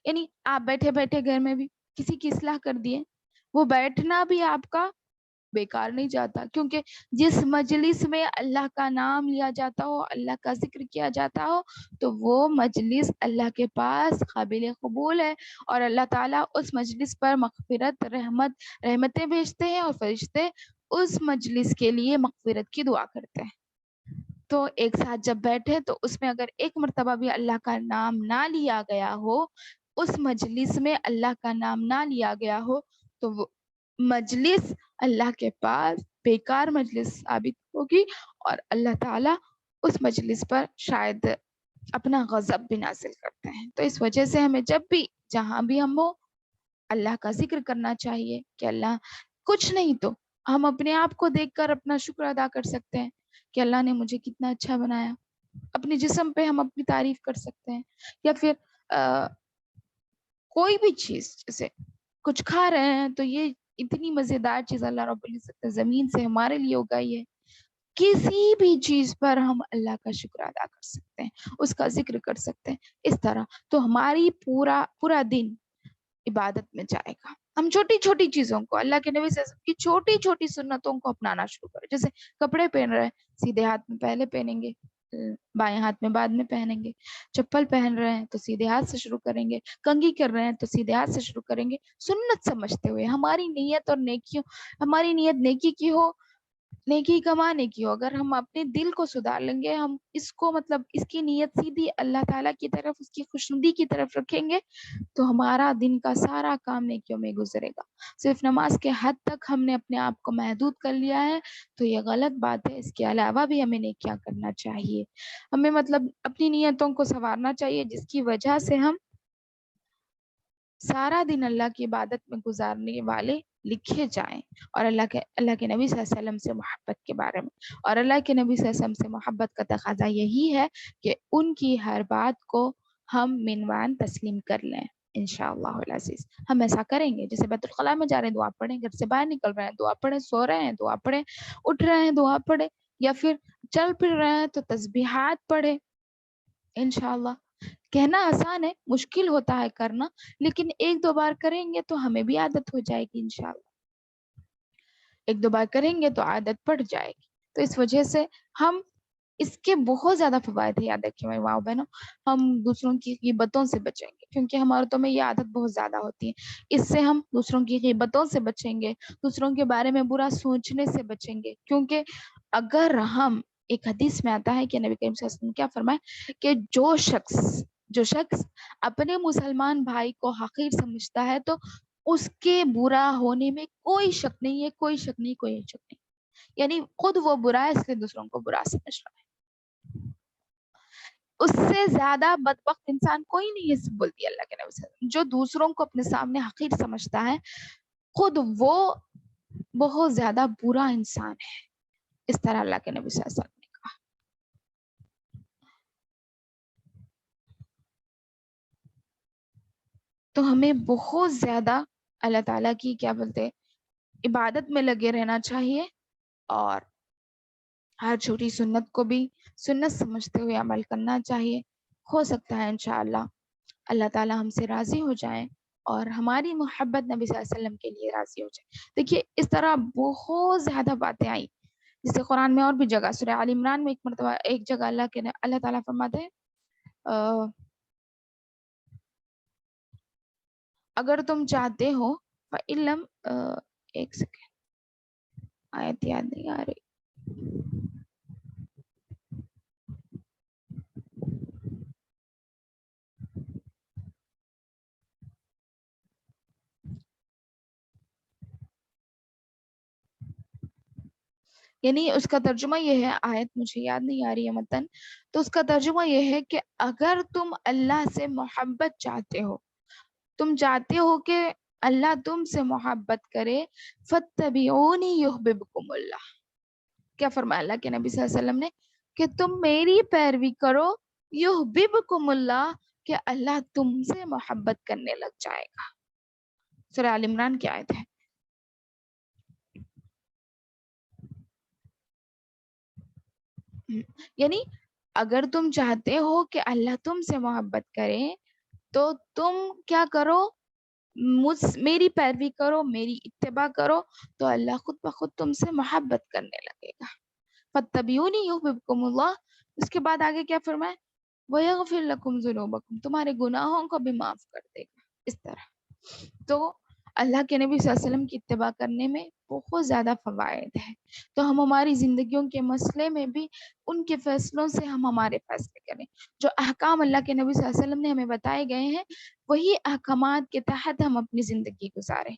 یعنی آپ بیٹھے بیٹھے گھر میں بھی کسی کی اصلاح کر دیے, وہ بیٹھنا بھی آپ کا بیکار نہیں جاتا, کیونکہ جس مجلس میں اللہ کا نام لیا جاتا ہو, اللہ کا ذکر کیا جاتا ہو, تو وہ مجلس اللہ کے پاس قابل قبول ہے, اور اللہ تعالیٰ اس مجلس پر مغفرت رحمتیں بھیجتے ہیں, اور فرشتے اس مجلس کے لیے مغفرت کی دعا کرتے ہیں. تو ایک ساتھ جب بیٹھے تو اس میں اگر ایک مرتبہ بھی اللہ کا نام نہ لیا گیا ہو, اس مجلس میں اللہ کا نام نہ لیا گیا ہو, تو مجلس اللہ کے پاس بیکار مجلس ثابت ہوگی، اور اللہ تعالیٰ اس مجلس پر شاید اپنا غضب بھی نازل کرتے ہیں. تو اس وجہ سے ہمیں جب بھی جہاں بھی ہم ہو اللہ کا ذکر کرنا چاہیے کہ اللہ کچھ نہیں تو ہم اپنے آپ کو دیکھ کر اپنا شکر ادا کر سکتے ہیں کہ اللہ نے مجھے کتنا اچھا بنایا. اپنے جسم پہ ہم اپنی تعریف کر سکتے ہیں، یا پھر کوئی بھی چیز، جیسے کچھ کھا رہے ہیں تو یہ اتنی مزیدار چیز اللہ رب العزت نے زمین سے ہمارے لیے اگائی ہے. کسی بھی چیز پر ہم اللہ کا شکر ادا کر سکتے ہیں، اس کا ذکر کر سکتے ہیں. اس طرح تو ہماری پورا دن عبادت میں جائے گا. ہم چھوٹی چھوٹی چیزوں کو، اللہ کے نبی صلی اللہ علیہ وسلم کی چھوٹی چھوٹی سنتوں کو اپنانا شروع کریں. جیسے کپڑے پہن رہے ہیں، سیدھے ہاتھ میں پہلے پہنیں گے، بائیں ہاتھ میں بعد میں پہنیں گے. چپل پہن رہے ہیں تو سیدھے ہاتھ سے شروع کریں گے. کنگھی کر رہے ہیں تو سیدھے ہاتھ سے شروع کریں گے. سنت سمجھتے ہوئے ہماری نیت اور نیکیوں، ہماری نیت نیکی کی ہو، نیکی کمانے کی ہو. اگر ہم اپنے دل کو سدھار لیں گے، ہم اس کو مطلب اس کی نیت سیدھی اللہ تعالیٰ کی طرف، اس کی خوشنودی کی طرف رکھیں گے، تو ہمارا دن کا سارا کام نیکیوں میں گزرے گا. صرف نماز کے حد تک ہم نے اپنے آپ کو محدود کر لیا ہے تو یہ غلط بات ہے. اس کے علاوہ بھی ہمیں نیکیاں کرنا چاہیے. ہمیں مطلب اپنی نیتوں کو سنوارنا چاہیے، جس کی وجہ سے ہم سارا دن اللہ کی عبادت میں گزارنے والے لکھے جائیں. اور اللہ کے نبی صلی اللہ علیہ وسلم سے محبت کے بارے میں، اور اللہ کے نبی صلی اللہ علیہ وسلم سے محبت کا تقاضا یہی ہے کہ ان کی ہر بات کو ہم منوان تسلیم کر لیں. انشاءاللہ العزیز ہم ایسا کریں گے. جیسے بیت الخلاء میں جا رہے ہیں دعا پڑھیں، گھر سے باہر نکل رہے ہیں دعا پڑھیں، سو رہے ہیں دعا پڑھیں، اٹھ رہے ہیں دعا پڑھیں، یا پھر چل پھر رہے ہیں تو تسبیحات پڑھیں. انشاءاللہ کہنا آسان ہے، مشکل ہوتا ہے کرنا، لیکن ایک دو بار کریں گے تو ہمیں بھی عادت ہو جائے گی. انشاءاللہ ایک دو بار کریں گے تو عادت پڑ جائے گی. تو اس وجہ سے ہم اس کے بہت زیادہ فوائد ہیں. یاد رکھیے میرے ماں بہنوں، ہم دوسروں کی غیبتوں سے بچیں گے، کیونکہ ہمارے عورتوں میں یہ عادت بہت زیادہ ہوتی ہے. اس سے ہم دوسروں کی غیبتوں سے بچیں گے، دوسروں کے بارے میں برا سوچنے سے بچیں گے. کیونکہ اگر ہم، ایک حدیث میں آتا ہے کہ نبی کریم صلی اللہ علیہ وسلم نے کیا فرمایا کہ جو شخص اپنے مسلمان بھائی کو حقیر سمجھتا ہے تو اس کے برا ہونے میں کوئی شک نہیں ہے، کوئی شک نہیں، کوئی شک نہیں. یعنی خود وہ برا ہے اس لیے دوسروں کو برا سمجھ رہا ہے. اس سے زیادہ بدبخت انسان کوئی نہیں ہے. بولتی اللہ کے نبی صلی اللہ علیہ وسلم، جو دوسروں کو اپنے سامنے حقیر سمجھتا ہے خود وہ بہت زیادہ برا انسان ہے. اس طرح اللہ کے نبی صلی اللہ علیہ وسلم نے کہا. تو ہمیں بہت زیادہ اللہ تعالیٰ کی کیا بولتے عبادت میں لگے رہنا چاہیے، اور ہر چھوٹی سنت کو بھی سنت سمجھتے ہوئے عمل کرنا چاہیے. ہو سکتا ہے انشاءاللہ اللہ تعالیٰ ہم سے راضی ہو جائیں اور ہماری محبت نبی صلی اللہ علیہ وسلم کے لیے راضی ہو جائے. دیکھیے اس طرح بہت زیادہ باتیں آئی، جسے قرآن میں اور بھی جگہ، سورہ آل عمران میں ایک مرتبہ ایک جگہ اللہ تعالیٰ فرماتے ہیں اگر تم چاہتے ہو فَإِلَّمْ، ایک سیکنڈ آیت یاد نہیں آ رہی. یعنی اس کا ترجمہ یہ ہے، آیت مجھے یاد نہیں آ رہی ہے متن، تو اس کا ترجمہ یہ ہے کہ اگر تم اللہ سے محبت چاہتے ہو، تم چاہتے ہو کہ اللہ تم سے محبت کرے، فَاتَّبِعُونِی یُحْبِبْکُمُ اللہ. کیا فرمایا اللہ کے نبی صلی اللہ علیہ وسلم نے کہ تم میری پیروی کرو، یحببکم اللہ، کہ اللہ تم سے محبت کرنے لگ جائے گا. سورہ آل عمران کی آیت ہے. یعنی اگر تم چاہتے ہو کہ اللہ تم سے محبت کرے تو تم کیا کرو، میری پیروی کرو، میری اتباع کرو، تو اللہ خود بخود تم سے محبت کرنے لگے گا. فَاتَّبِعُونِی یُحْبِبْکُمُ اللَّهُ. اس کے بعد آگے کیا فرمائے، وَیَغْفِرْ لَکُمْ ذُنُوبَکُمْ، تمہارے گناہوں کو بھی معاف کر دے گا. اس طرح تو اللہ کے نبی صلی اللہ علیہ وسلم کی اتباع کرنے میں بہت زیادہ فوائد ہے. تو ہم ہماری زندگیوں کے مسئلے میں بھی ان کے فیصلوں سے ہم ہمارے فیصلے کریں. جو احکام اللہ کے نبی صلی اللہ علیہ وسلم نے ہمیں بتائے گئے ہیں، وہی احکامات کے تحت ہم اپنی زندگی گزاریں.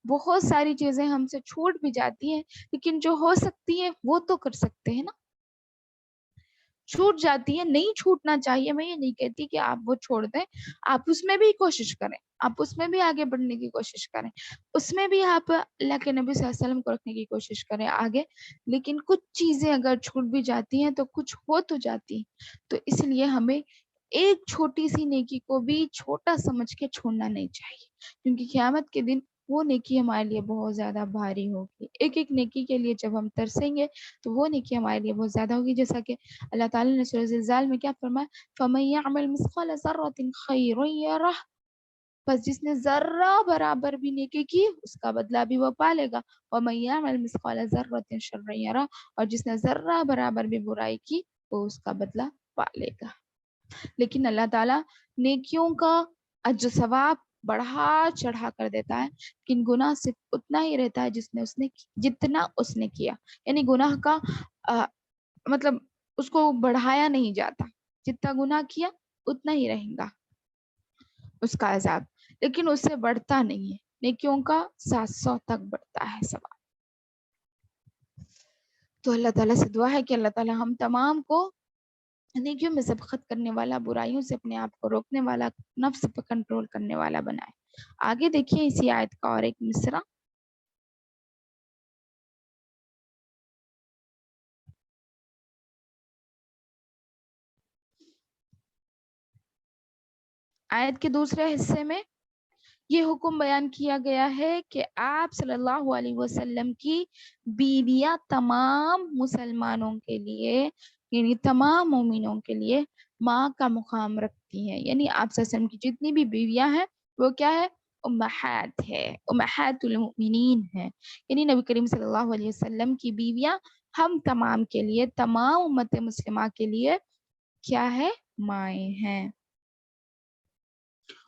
بہت ساری چیزیں ہم سے چھوٹ بھی جاتی ہیں، لیکن جو ہو سکتی ہے وہ تو کر سکتے ہیں نا. چھوٹ جاتی ہے، نہیں چھوٹنا چاہیے. میں یہ نہیں کہتی کہ آپ وہ چھوڑ دیں، آپ اس میں بھی کوشش کریں، آپ اس میں بھی آگے بڑھنے کی کوشش کریں، اس میں بھی آپ اللہ کے نبی صلی اللہ علیہ وسلم کو رکھنے کی کوشش کریں آگے. لیکن کچھ چیزیں اگر چھوٹ بھی جاتی ہیں تو کچھ ہو تو جاتی ہیں. تو اس لیے ہمیں ایک چھوٹی سی نیکی کو بھی چھوٹا سمجھ کے چھوڑنا نہیں چاہیے، کیونکہ قیامت کے دن وہ نیکی ہمارے لیے بہت زیادہ بھاری ہوگی. ایک ایک نیکی کے لیے جب ہم ترسیں گے تو وہ نیکی ہمارے لیے بہت زیادہ ہوگی. جیسا کہ اللہ تعالیٰ نے سورہ زلزال میں کیا فرمایا، فَمَن يَعْمَلْ مِثْقَالَ ذَرَّةٍ خَيْرًا يَرَهُ، بس جس نے ذرہ برابر بھی نیکی کی اس کا بدلہ بھی وہ پالے گا. وَمَن يَعْمَلْ مِثْقَالَ ذَرَّةٍ شَرًّا يَرَهُ، اور جس نے ذرہ برابر بھی برائی کی وہ اس کا بدلہ پالے گا. لیکن اللہ تعالیٰ نیکیوں کا اجر ثواب بڑھا چڑھا کر دیتا ہے، لیکن گناہ صرف اتنا ہی رہتا ہے جتنا اس نے کیا. یعنی گناہ کا مطلب اس کو بڑھایا نہیں جاتا، جتنا گناہ کیا اتنا ہی رہے گا اس کا عذاب، لیکن اس سے بڑھتا نہیں ہے. نیکیوں کا 700 تک بڑھتا ہے ثواب. تو اللہ تعالیٰ سے دعا ہے کہ اللہ تعالیٰ ہم تمام کو نیکیوں میں سبقت کرنے والا، برائیوں سے اپنے آپ کو روکنے والا، نفس پر کنٹرول کرنے والا بنائے. آگے دیکھیے اسی آیت کا اور ایک مصرع. آیت کے دوسرے حصے میں یہ حکم بیان کیا گیا ہے کہ آپ صلی اللہ علیہ وسلم کی بیویاں تمام مسلمانوں کے لیے، یعنی تمام مومنوں کے لیے ماں کا مقام رکھتی ہیں. یعنی آپ صلی اللہ علیہ وسلم کی جتنی بھی بیویاں ہیں وہ کیا ہے، امہات ہے، امہات المؤمنین ہیں. یعنی نبی کریم صلی اللہ علیہ وسلم کی بیویاں ہم تمام کے لیے، تمام امت مسلمہ کے لیے کیا ہے، مائیں ہیں.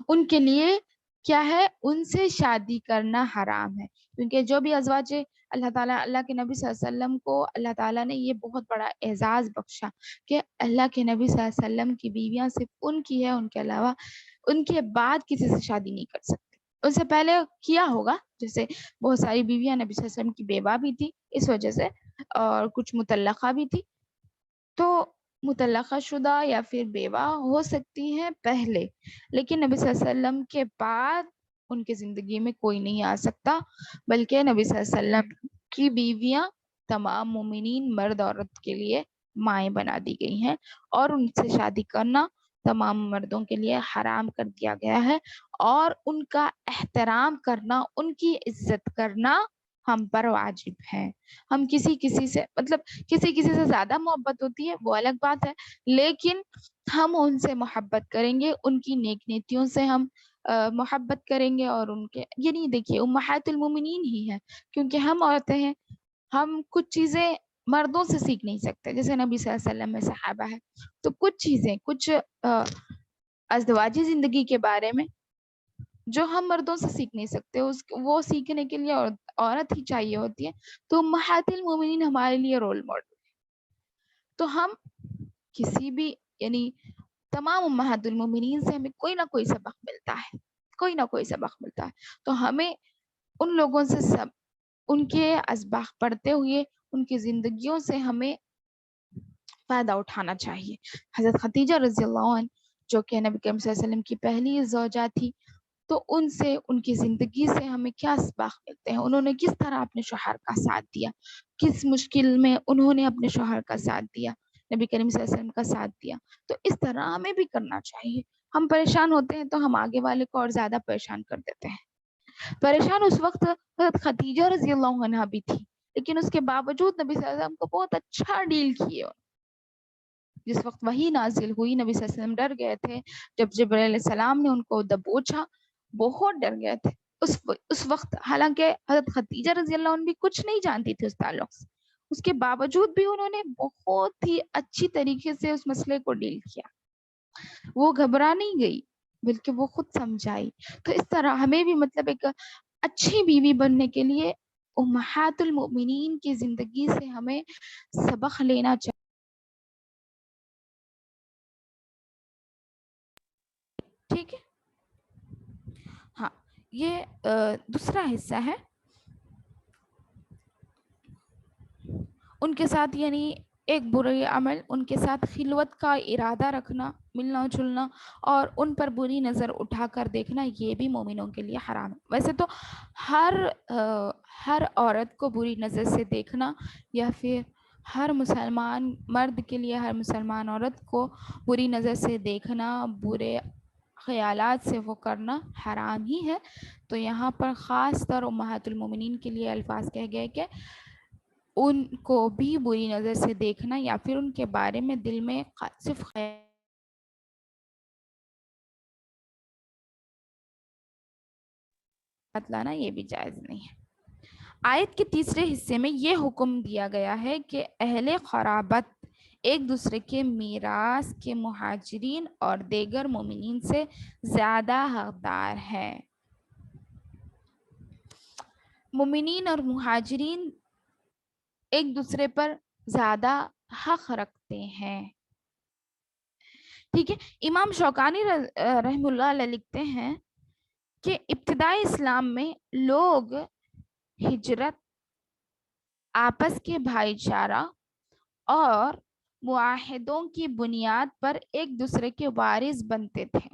ان کے لیے کیا ہے، ان سے شادی کرنا حرام ہے. کیونکہ جو بھی ازواج اللہ تعالیٰ، اللہ کے نبی صلی اللہ علیہ وسلم کو اللہ تعالیٰ نے یہ بہت بڑا اعزاز بخشا کہ اللہ کے نبی صلی اللہ علیہ وسلم کی بیویاں صرف ان کی ہے، ان کے علاوہ ان کے بعد کسی سے شادی نہیں کر سکتے. ان سے پہلے کیا ہوگا، جیسے بہت ساری بیویاں نبی صلی اللہ علیہ وسلم کی بیوہ بھی تھی اس وجہ سے، اور کچھ مطلقہ بھی تھی. تو مطلقہ شدہ یا پھر بیوہ ہو سکتی ہیں پہلے، لیکن نبی صلی اللہ علیہ وسلم کے بعد ان کی زندگی میں کوئی نہیں آ سکتا، بلکہ نبی صلی اللہ علیہ وسلم کی بیویاں تمام مومنین مرد عورت کے لیے مائیں بنا دی گئی ہیں، اور ان سے شادی کرنا تمام مردوں کے لیے حرام کر دیا گیا ہے. اور ان کا احترام کرنا، ان کی عزت کرنا ہم پر واجب ہے. ہم کسی سے مطلب کسی سے زیادہ محبت ہوتی ہے وہ الگ بات ہے، لیکن ہم ان سے محبت کریں گے، ان کی نیک نیتیوں سے ہم محبت کریں گے. اور ان کے یہ نہیں، دیکھیے امہات المومنین ہی ہیں، کیونکہ ہم عورتیں ہیں، ہم کچھ چیزیں مردوں سے سیکھ نہیں سکتے. جیسے نبی صلی اللہ علیہ وسلم میں صحابہ ہے، تو کچھ چیزیں، کچھ ازدواجی زندگی کے بارے میں جو ہم مردوں سے سیکھ نہیں سکتے، وہ سیکھنے کے لیے عورت ہی چاہیے ہوتی ہے. تو امہات المومنین ہمارے لیے رول ماڈل. تو ہم کسی بھی، یعنی تمام امہات المومنین سے ہمیں کوئی نہ کوئی سبق ملتا ہے، کوئی نہ کوئی سبق ملتا ہے. تو ہمیں ان لوگوں سے ان کے اسباق پڑھتے ہوئے ان کی زندگیوں سے ہمیں فائدہ اٹھانا چاہیے. حضرت خدیجہ رضی اللہ عنہ جو کہ نبی کریم صلی اللہ علیہ وسلم کی پہلی زوجہ تھی، تو ان سے، ان کی زندگی سے ہمیں کیا اسباق ملتے ہیں. انہوں نے کس طرح اپنے شوہر کا ساتھ دیا، کس مشکل میں انہوں نے اپنے شوہر کا ساتھ دیا، نبی کریم صلی اللہ علیہ وسلم کا ساتھ دیا. تو اس طرح ہمیں بھی کرنا چاہیے. ہم پریشان ہوتے ہیں تو ہم آگے والے کو اور زیادہ پریشان کر دیتے ہیں. پریشان اس وقت حضرت خدیجہ رضی اللہ عنہا بھی تھی، لیکن اس کے باوجود نبی صلی اللہ علیہ وسلم کو بہت اچھا ڈیل کیے. جس وقت وحی نازل ہوئی، نبی صلی اللہ علیہ وسلم ڈر گئے تھے. جب جبرائیل علیہ السلام نے ان کو دبوچا، بہت ڈر گئے تھے اس وقت. حالانکہ حضرت خدیجہ رضی اللہ عنہ بھی کچھ نہیں جانتی تھی اس تعلق سے، اس کے باوجود بھی انہوں نے بہت ہی اچھی طریقے سے اس مسئلے کو ڈیل کیا. وہ گھبرا نہیں گئی بلکہ وہ خود سمجھائی. تو اس طرح ہمیں بھی مطلب ایک اچھی بیوی بننے کے لیے امہات المؤمنین کی زندگی سے ہمیں سبق لینا چاہیے. ٹھیک ہے، ہاں یہ دوسرا حصہ ہے. ان کے ساتھ یعنی ایک برے عمل، ان کے ساتھ خلوت کا ارادہ رکھنا، ملنا جلنا اور ان پر بری نظر اٹھا کر دیکھنا، یہ بھی مومنوں کے لیے حرام ہے. ویسے تو ہر عورت کو بری نظر سے دیکھنا یا پھر ہر مسلمان مرد کے لیے ہر مسلمان عورت کو بری نظر سے دیکھنا، برے خیالات سے وہ کرنا حرام ہی ہے. تو یہاں پر خاص طور امہات المومنین کے لیے الفاظ کہہ گئے کہ ان کو بھی بری نظر سے دیکھنا یا پھر ان کے بارے میں دل میں صرف خیال لانا یہ بھی جائز نہیں ہے. آیت کے تیسرے حصے میں یہ حکم دیا گیا ہے کہ اہل قرابت ایک دوسرے کے میراث کے مہاجرین اور دیگر مومنین سے زیادہ حقدار ہے. مومنین اور مہاجرین ایک دوسرے پر زیادہ حق رکھتے ہیں. ٹھیک ہے. امام شوکانی رحم اللہ علیہ لکھتے ہیں کہ ابتدائی اسلام میں لوگ ہجرت، آپس کے بھائی چارہ اور معاہدوں کی بنیاد پر ایک دوسرے کے وارث بنتے تھے.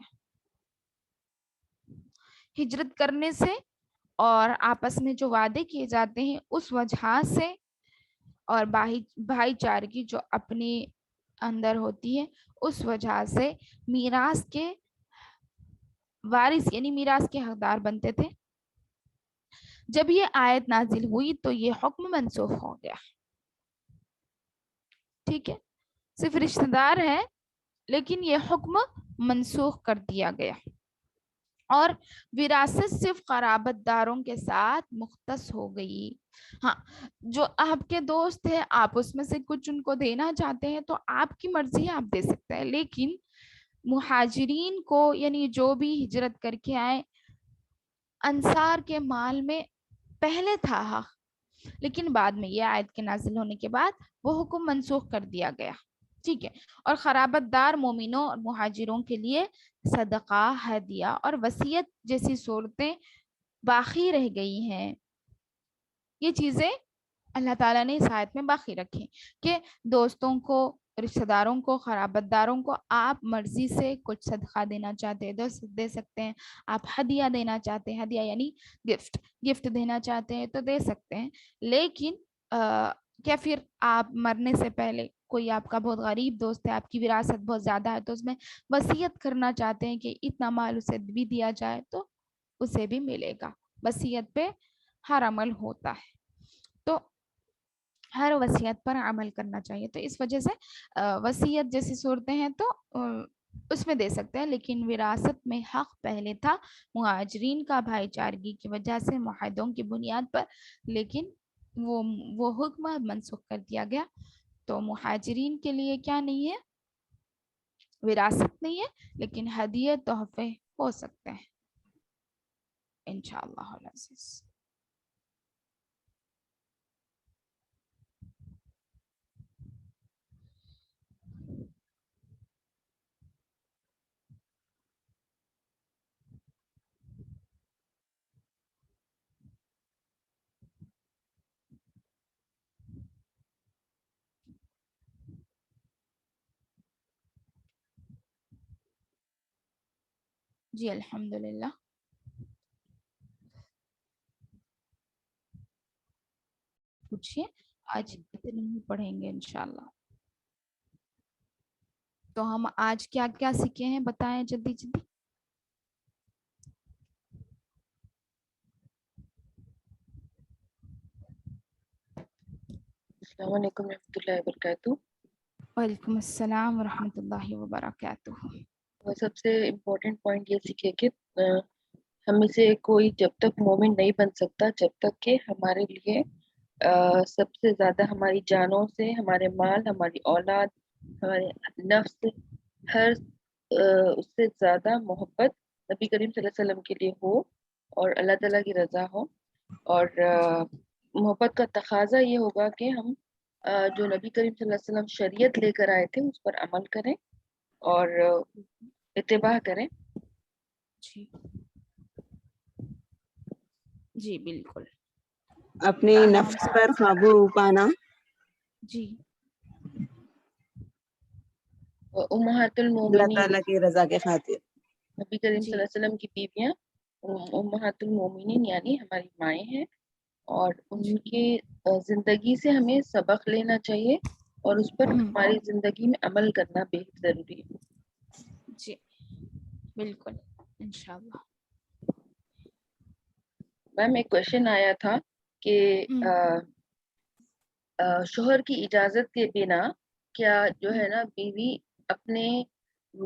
ہجرت کرنے سے اور آپس میں جو وعدے کیے جاتے ہیں اس وجہ سے اور بھائی چارگی جو اپنے اندر ہوتی ہے اس وجہ سے میراث کے وارث یعنی میراث کے حقدار بنتے تھے. جب یہ آیت نازل ہوئی تو یہ حکم منسوخ ہو گیا. ٹھیک ہے. صرف رشتہ دار ہے لیکن یہ حکم منسوخ کر دیا گیا اور وراثت صرف قرابت داروں کے ساتھ مختص ہو گئی. ہاں، جو آپ کے دوست ہیں آپ اس میں سے کچھ ان کو دینا چاہتے ہیں تو آپ کی مرضی ہے، آپ دے سکتے ہیں. لیکن مہاجرین کو یعنی جو بھی ہجرت کر کے آئے انصار کے مال میں پہلے تھا لیکن بعد میں یہ آیت کے نازل ہونے کے بعد وہ حکم منسوخ کر دیا گیا. ٹھیک ہے. اور قرابت دار مومنوں اور مہاجروں کے لیے صدقہ، ہدیہ اور وصیت جیسی صورتیں باقی رہ گئی ہیں. یہ چیزیں اللہ تعالیٰ نے اس آیت میں باقی رکھی کہ دوستوں کو، رشتہ داروں کو، قرابت داروں کو آپ مرضی سے کچھ صدقہ دینا چاہتے ہیں دے سکتے ہیں. آپ ہدیہ دینا چاہتے ہیں، ہدیہ یعنی گفٹ دینا چاہتے ہیں تو دے سکتے ہیں. لیکن کیا پھر آپ مرنے سے پہلے کوئی آپ کا بہت غریب دوست ہے، آپ کی وراثت بہت زیادہ ہے تو اس میں وصیت کرنا چاہتے ہیں کہ اتنا مال اسے بھی دیا جائے تو اسے بھی ملے گا. وصیت پہ ہر عمل ہوتا ہے تو ہر وصیت پر عمل کرنا چاہیے. تو اس وجہ سے وصیت جیسی صورتیں ہیں تو اس میں دے سکتے ہیں. لیکن وراثت میں حق پہلے تھا مہاجرین کا بھائی چارگی کی وجہ سے معاہدوں کی بنیاد پر، لیکن وہ حکم منسوخ کر دیا گیا. تو مہاجرین کے لیے کیا نہیں ہے؟ وراثت نہیں ہے، لیکن ہدیے تحفے ہو سکتے ہیں انشاءاللہ العزیز. جی الحمدللہ. پوچھیے. آج نہیں پڑھیں گے انشاءاللہ. تو ہم آج کیا کیا سیکھے ہیں بتائیں جلدی جلدی. السلام علیکم ورحمۃ اللہ وبرکاتہ. وعلیکم السلام ورحمۃ اللہ وبرکاتہ. سب سے امپورٹنٹ پوائنٹ یہ سیکھے کہ ہم میں سے کوئی جب تک مومن نہیں بن سکتا جب تک کہ ہمارے لیے سب سے زیادہ ہماری جانوں سے، ہمارے مال، ہماری اولاد، ہمارے نفس، ہر اس سے زیادہ محبت نبی کریم صلی اللہ علیہ وسلم کے لیے ہو اور اللہ تعالیٰ کی رضا ہو. اور محبت کا تقاضا یہ ہوگا کہ ہم جو نبی کریم صلی اللہ علیہ وسلم شریعت لے کر آئے تھے اس پر عمل کریں اور اتباع کریں. جی جی بالکل. اپنے نفس پر قابو پانا. جی. امہات اللہ المومنین تعالیٰ کی رضا کے خاطر. نبی کریم جی. صلی اللہ علیہ وسلم کی بیویاں امہات المومنین یعنی ہماری مائیں ہیں، اور ان کی زندگی سے ہمیں سبق لینا چاہیے اور اس پر ہماری زندگی میں عمل کرنا بے حد ضروری ہے. جی بالکل انشاءاللہ. میم ایک کوشچن آیا تھا کہ شوہر کی اجازت کے بنا کیا جو ہے نا بیوی اپنے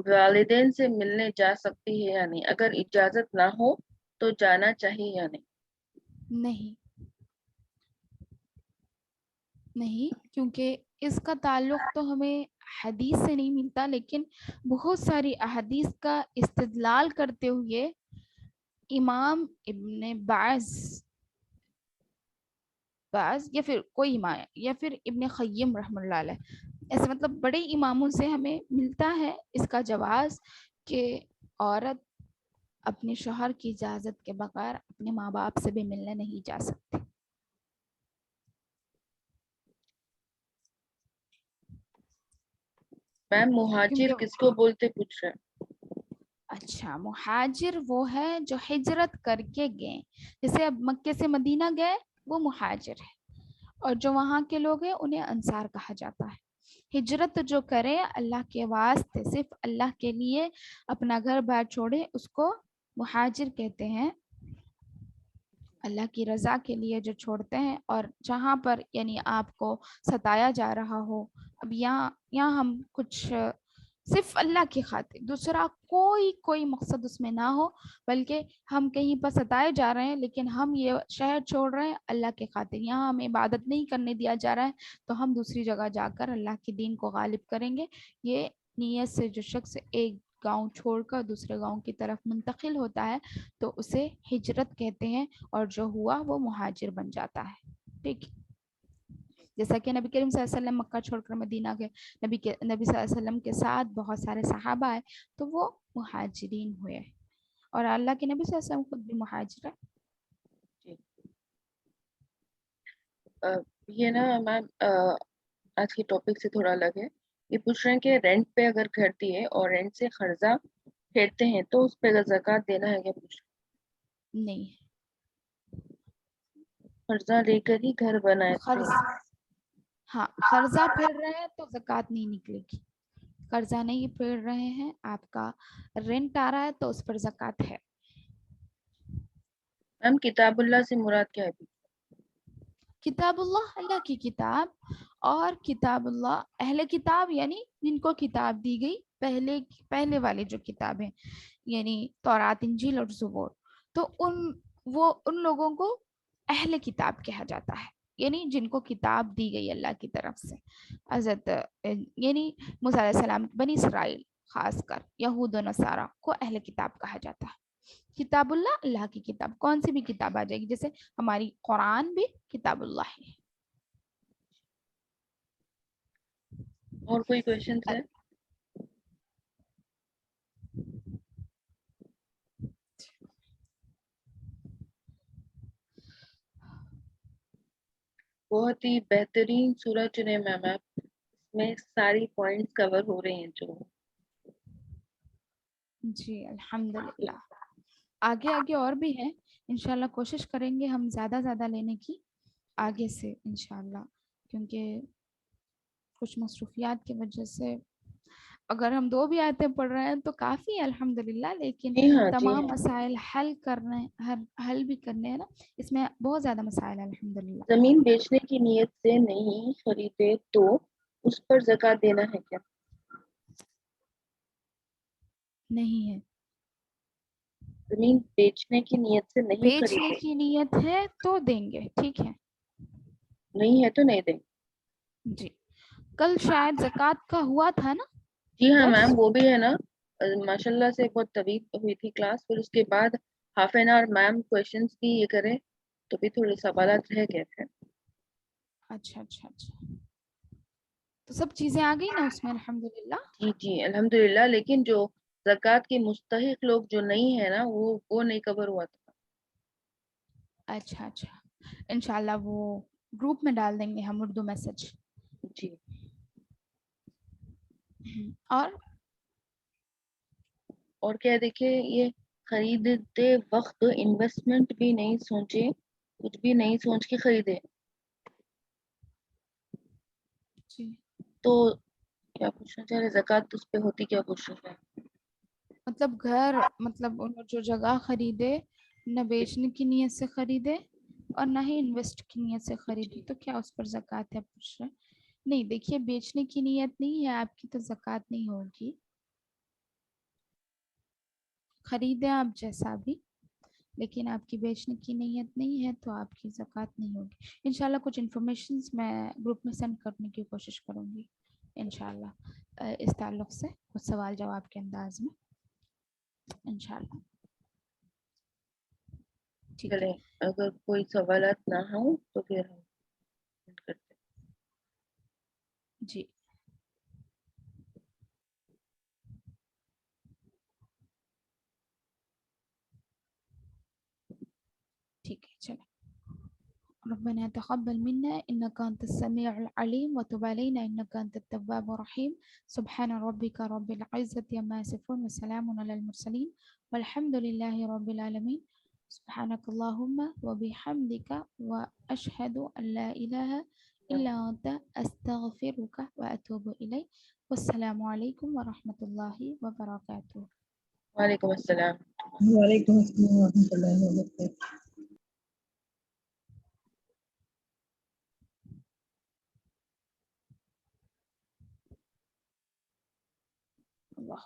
والدین سے ملنے جا سکتی ہے یا نہیں؟ اگر اجازت نہ ہو تو جانا چاہیے یا نہیں؟ نہیں، کیونکہ اس کا تعلق تو ہمیں حدیث سے نہیں ملتا، لیکن بہت ساری احادیث کا استدلال کرتے ہوئے امام ابن باز یا پھر کوئی امام یا پھر ابن قیم رحمۃ اللہ علیہ، ایسے مطلب بڑے اماموں سے ہمیں ملتا ہے اس کا جواز کہ عورت اپنے شوہر کی اجازت کے بغیر اپنے ماں باپ سے بھی ملنے نہیں جا سکتی. میم مہاجر کس کو بولتے پوچھ رہے ہیں؟ اچھا، مہاجر وہ ہے جو ہجرت کر کے گئے، جیسے اب مکے سے مدینہ گئے وہ مہاجر ہے، اور جو وہاں کے لوگ ہیں انہیں انصار کہا جاتا ہے. ہجرت جو کرے اللہ کے واسطے صرف اللہ کے لیے اپنا گھر بار چھوڑے اس کو مہاجر کہتے ہیں. اللہ کی رضا کے لیے جو چھوڑتے ہیں، اور جہاں پر یعنی آپ کو ستایا جا رہا ہو، اب یہاں ہم کچھ صرف اللہ کی خاطر، دوسرا کوئی مقصد اس میں نہ ہو، بلکہ ہم کہیں پر ستائے جا رہے ہیں لیکن ہم یہ شہر چھوڑ رہے ہیں اللہ کے خاطر، یہاں ہمیں عبادت نہیں کرنے دیا جا رہا ہے تو ہم دوسری جگہ جا کر اللہ کے دین کو غالب کریں گے. یہ نیت سے جو شخص ایک گاؤں چھوڑ کر دوسرے گاؤں کی طرف منتقل ہوتا ہے تو اسے ہجرت کہتے ہیں، اور جو ہوا وہ مہاجر بن جاتا ہے. ٹھیک، جیسا کہ نبی کریم صلی اللہ علیہ وسلم مکہ چھوڑ کر مدینہ گئے، نبی صلی اللہ علیہ وسلم کے ساتھ بہت سارے صحابہ آئے تو وہ مہاجرین ہوئے، اور اللہ کے نبی صلی اللہ علیہ وسلم خود بھی مہاجر ہے. یہ نا میم آج کے ٹاپک سے تھوڑا الگ ہے. یہ پوچھ رہے ہیں کہ رینٹ پہ اگر گھر دیے اور رینٹ سے قرضہ پھیرتے ہیں تو اس پہ زکوٰۃ دینا ہے کیا؟ پوچھ نہیں، قرضہ لے کر ہی گھر بنائے تھے. ہاں قرضہ پھیر رہے ہیں تو زکوٰۃ نہیں نکلے گی. قرضہ نہیں پھیر رہے ہیں، آپ کا رینٹ آ رہا ہے تو اس پر زکوٰۃ ہے. میم کتاب اللہ سے مراد کیا ہے؟ کتاب اللہ اللہ کی کتاب، اور کتاب اللہ اہل کتاب یعنی جن کو کتاب دی گئی پہلے والے جو کتابیں یعنی تورات انجیل اور زبور، تو ان لوگوں کو اہل کتاب کہا جاتا ہے، یعنی جن کو کتاب دی گئی اللہ کی طرف سے. حضرت یعنی موسیٰ علیہ السلام، بنی اسرائیل خاص کر یہود و نصارہ کو اہل کتاب کہا جاتا ہے. کتاب اللہ اللہ کی کتاب، کون سی بھی کتاب آ جائے گی، جیسے ہماری قرآن بھی کتاب اللہ ہے. اور کوئی کویشچنز ہے؟ بہت ہی بہترین سورہ چنے میم آپ، اس میں ساری پوائنٹس کور ہو رہے ہیں جو. جی الحمدللہ. آگے اور بھی ہیں، انشاءاللہ کوشش کریں گے ہم زیادہ لینے کی آگے سے انشاءاللہ، کیونکہ کچھ مصروفیات کی وجہ سے اگر ہم 2 بھی آیتیں پڑھ رہے ہیں تو کافی ہے الحمدللہ، لیکن تمام مسائل حل بھی کرنے ہیں نا، اس میں بہت زیادہ مسائل ہیں الحمدللہ. زمین بیچنے کی نیت سے نہیں خریدے تو اس پر زکوٰۃ دینا ہے کیا؟ نہیں ہے. زمین بیچنے کی نیت سے نہیں بیچنے خریدے، کی نیت ہے تو دیں گے، ٹھیک ہے. نہیں ہے تو نہیں دیں. جی کل شاید زکوٰۃ کا ہوا تھا نا. جی ہاں میم وہ بھی ہے نا، ماشاء اللہ سے بہت طویل ہوئی تھی کلاس، پھر اس کے بعد half an hour ma'am questions بھی یہ کرے تو بھی تھوڑے سوالات رہ گئے تھے. اچھا تو سب چیزیں آ گئی نا اس میں الحمدللہ. جی الحمدللہ، لیکن جو زکوٰۃ کے مستحق لوگ جو نہیں ہے نا وہ نہیں کور ہوا تھا. اچھا اچھا، انشاءاللہ وہ گروپ میں ڈال دیں گے ہم اردو میسج. جی. اور کیا دیکھیں یہ خریدتے وقت انویسٹمنٹ بھی نہیں سوچے، کچھ بھی نہیں سوچ کے خریدے جی تو کیا پوچھنا چاہ رہے زکوٰۃ اس پہ ہوتی کیا پوچھ رہے ہیں؟ مطلب گھر، مطلب انہوں جو جگہ خریدے نہ بیچنے کی نیت سے خریدے اور نہ ہی انویسٹ کی نیت سے خریدے تو کیا اس پر زکوٰۃ ہے پوچھ رہے؟ نہیں دیکھیے بیچنے کی نیت نہیں ہے آپ کی تو زکوٰۃ نہیں ہوگی. خریدیں آپ جیسا بھی، لیکن آپ کی بیچنے کی نیت نہیں ہے تو آپ کی زکوٰۃ نہیں ہوگی. انشاءاللہ کچھ انفارمیشنز میں گروپ میں سینڈ کرنے کی کوشش کروں گی انشاءاللہ اس تعلق سے کچھ سوال جواب کے انداز میں انشاءاللہ. ٹھیک ہے چلیں اگر کوئی سوالات نہ ہوں تو پھر ہم کرتے ہیں. جی. ٹھیک ہے چلیں. ربنا تقبل منا إنك أنت السميع العليم وتب علينا إنك أنت التواب الرحيم. سبحان ربك رب العزة عما يصفون وسلام على المرسلين والحمد لله رب العالمين. سبحانك اللهم وبحمدك وأشهد أن لا إله إلا أنت أستغفرك وأتوب إليك. والسلام عليكم ورحمة الله وبركاته. وعلیکم السلام. وعلیکم السلام ورحمۃ اللہ وبرکاتہ. اللہ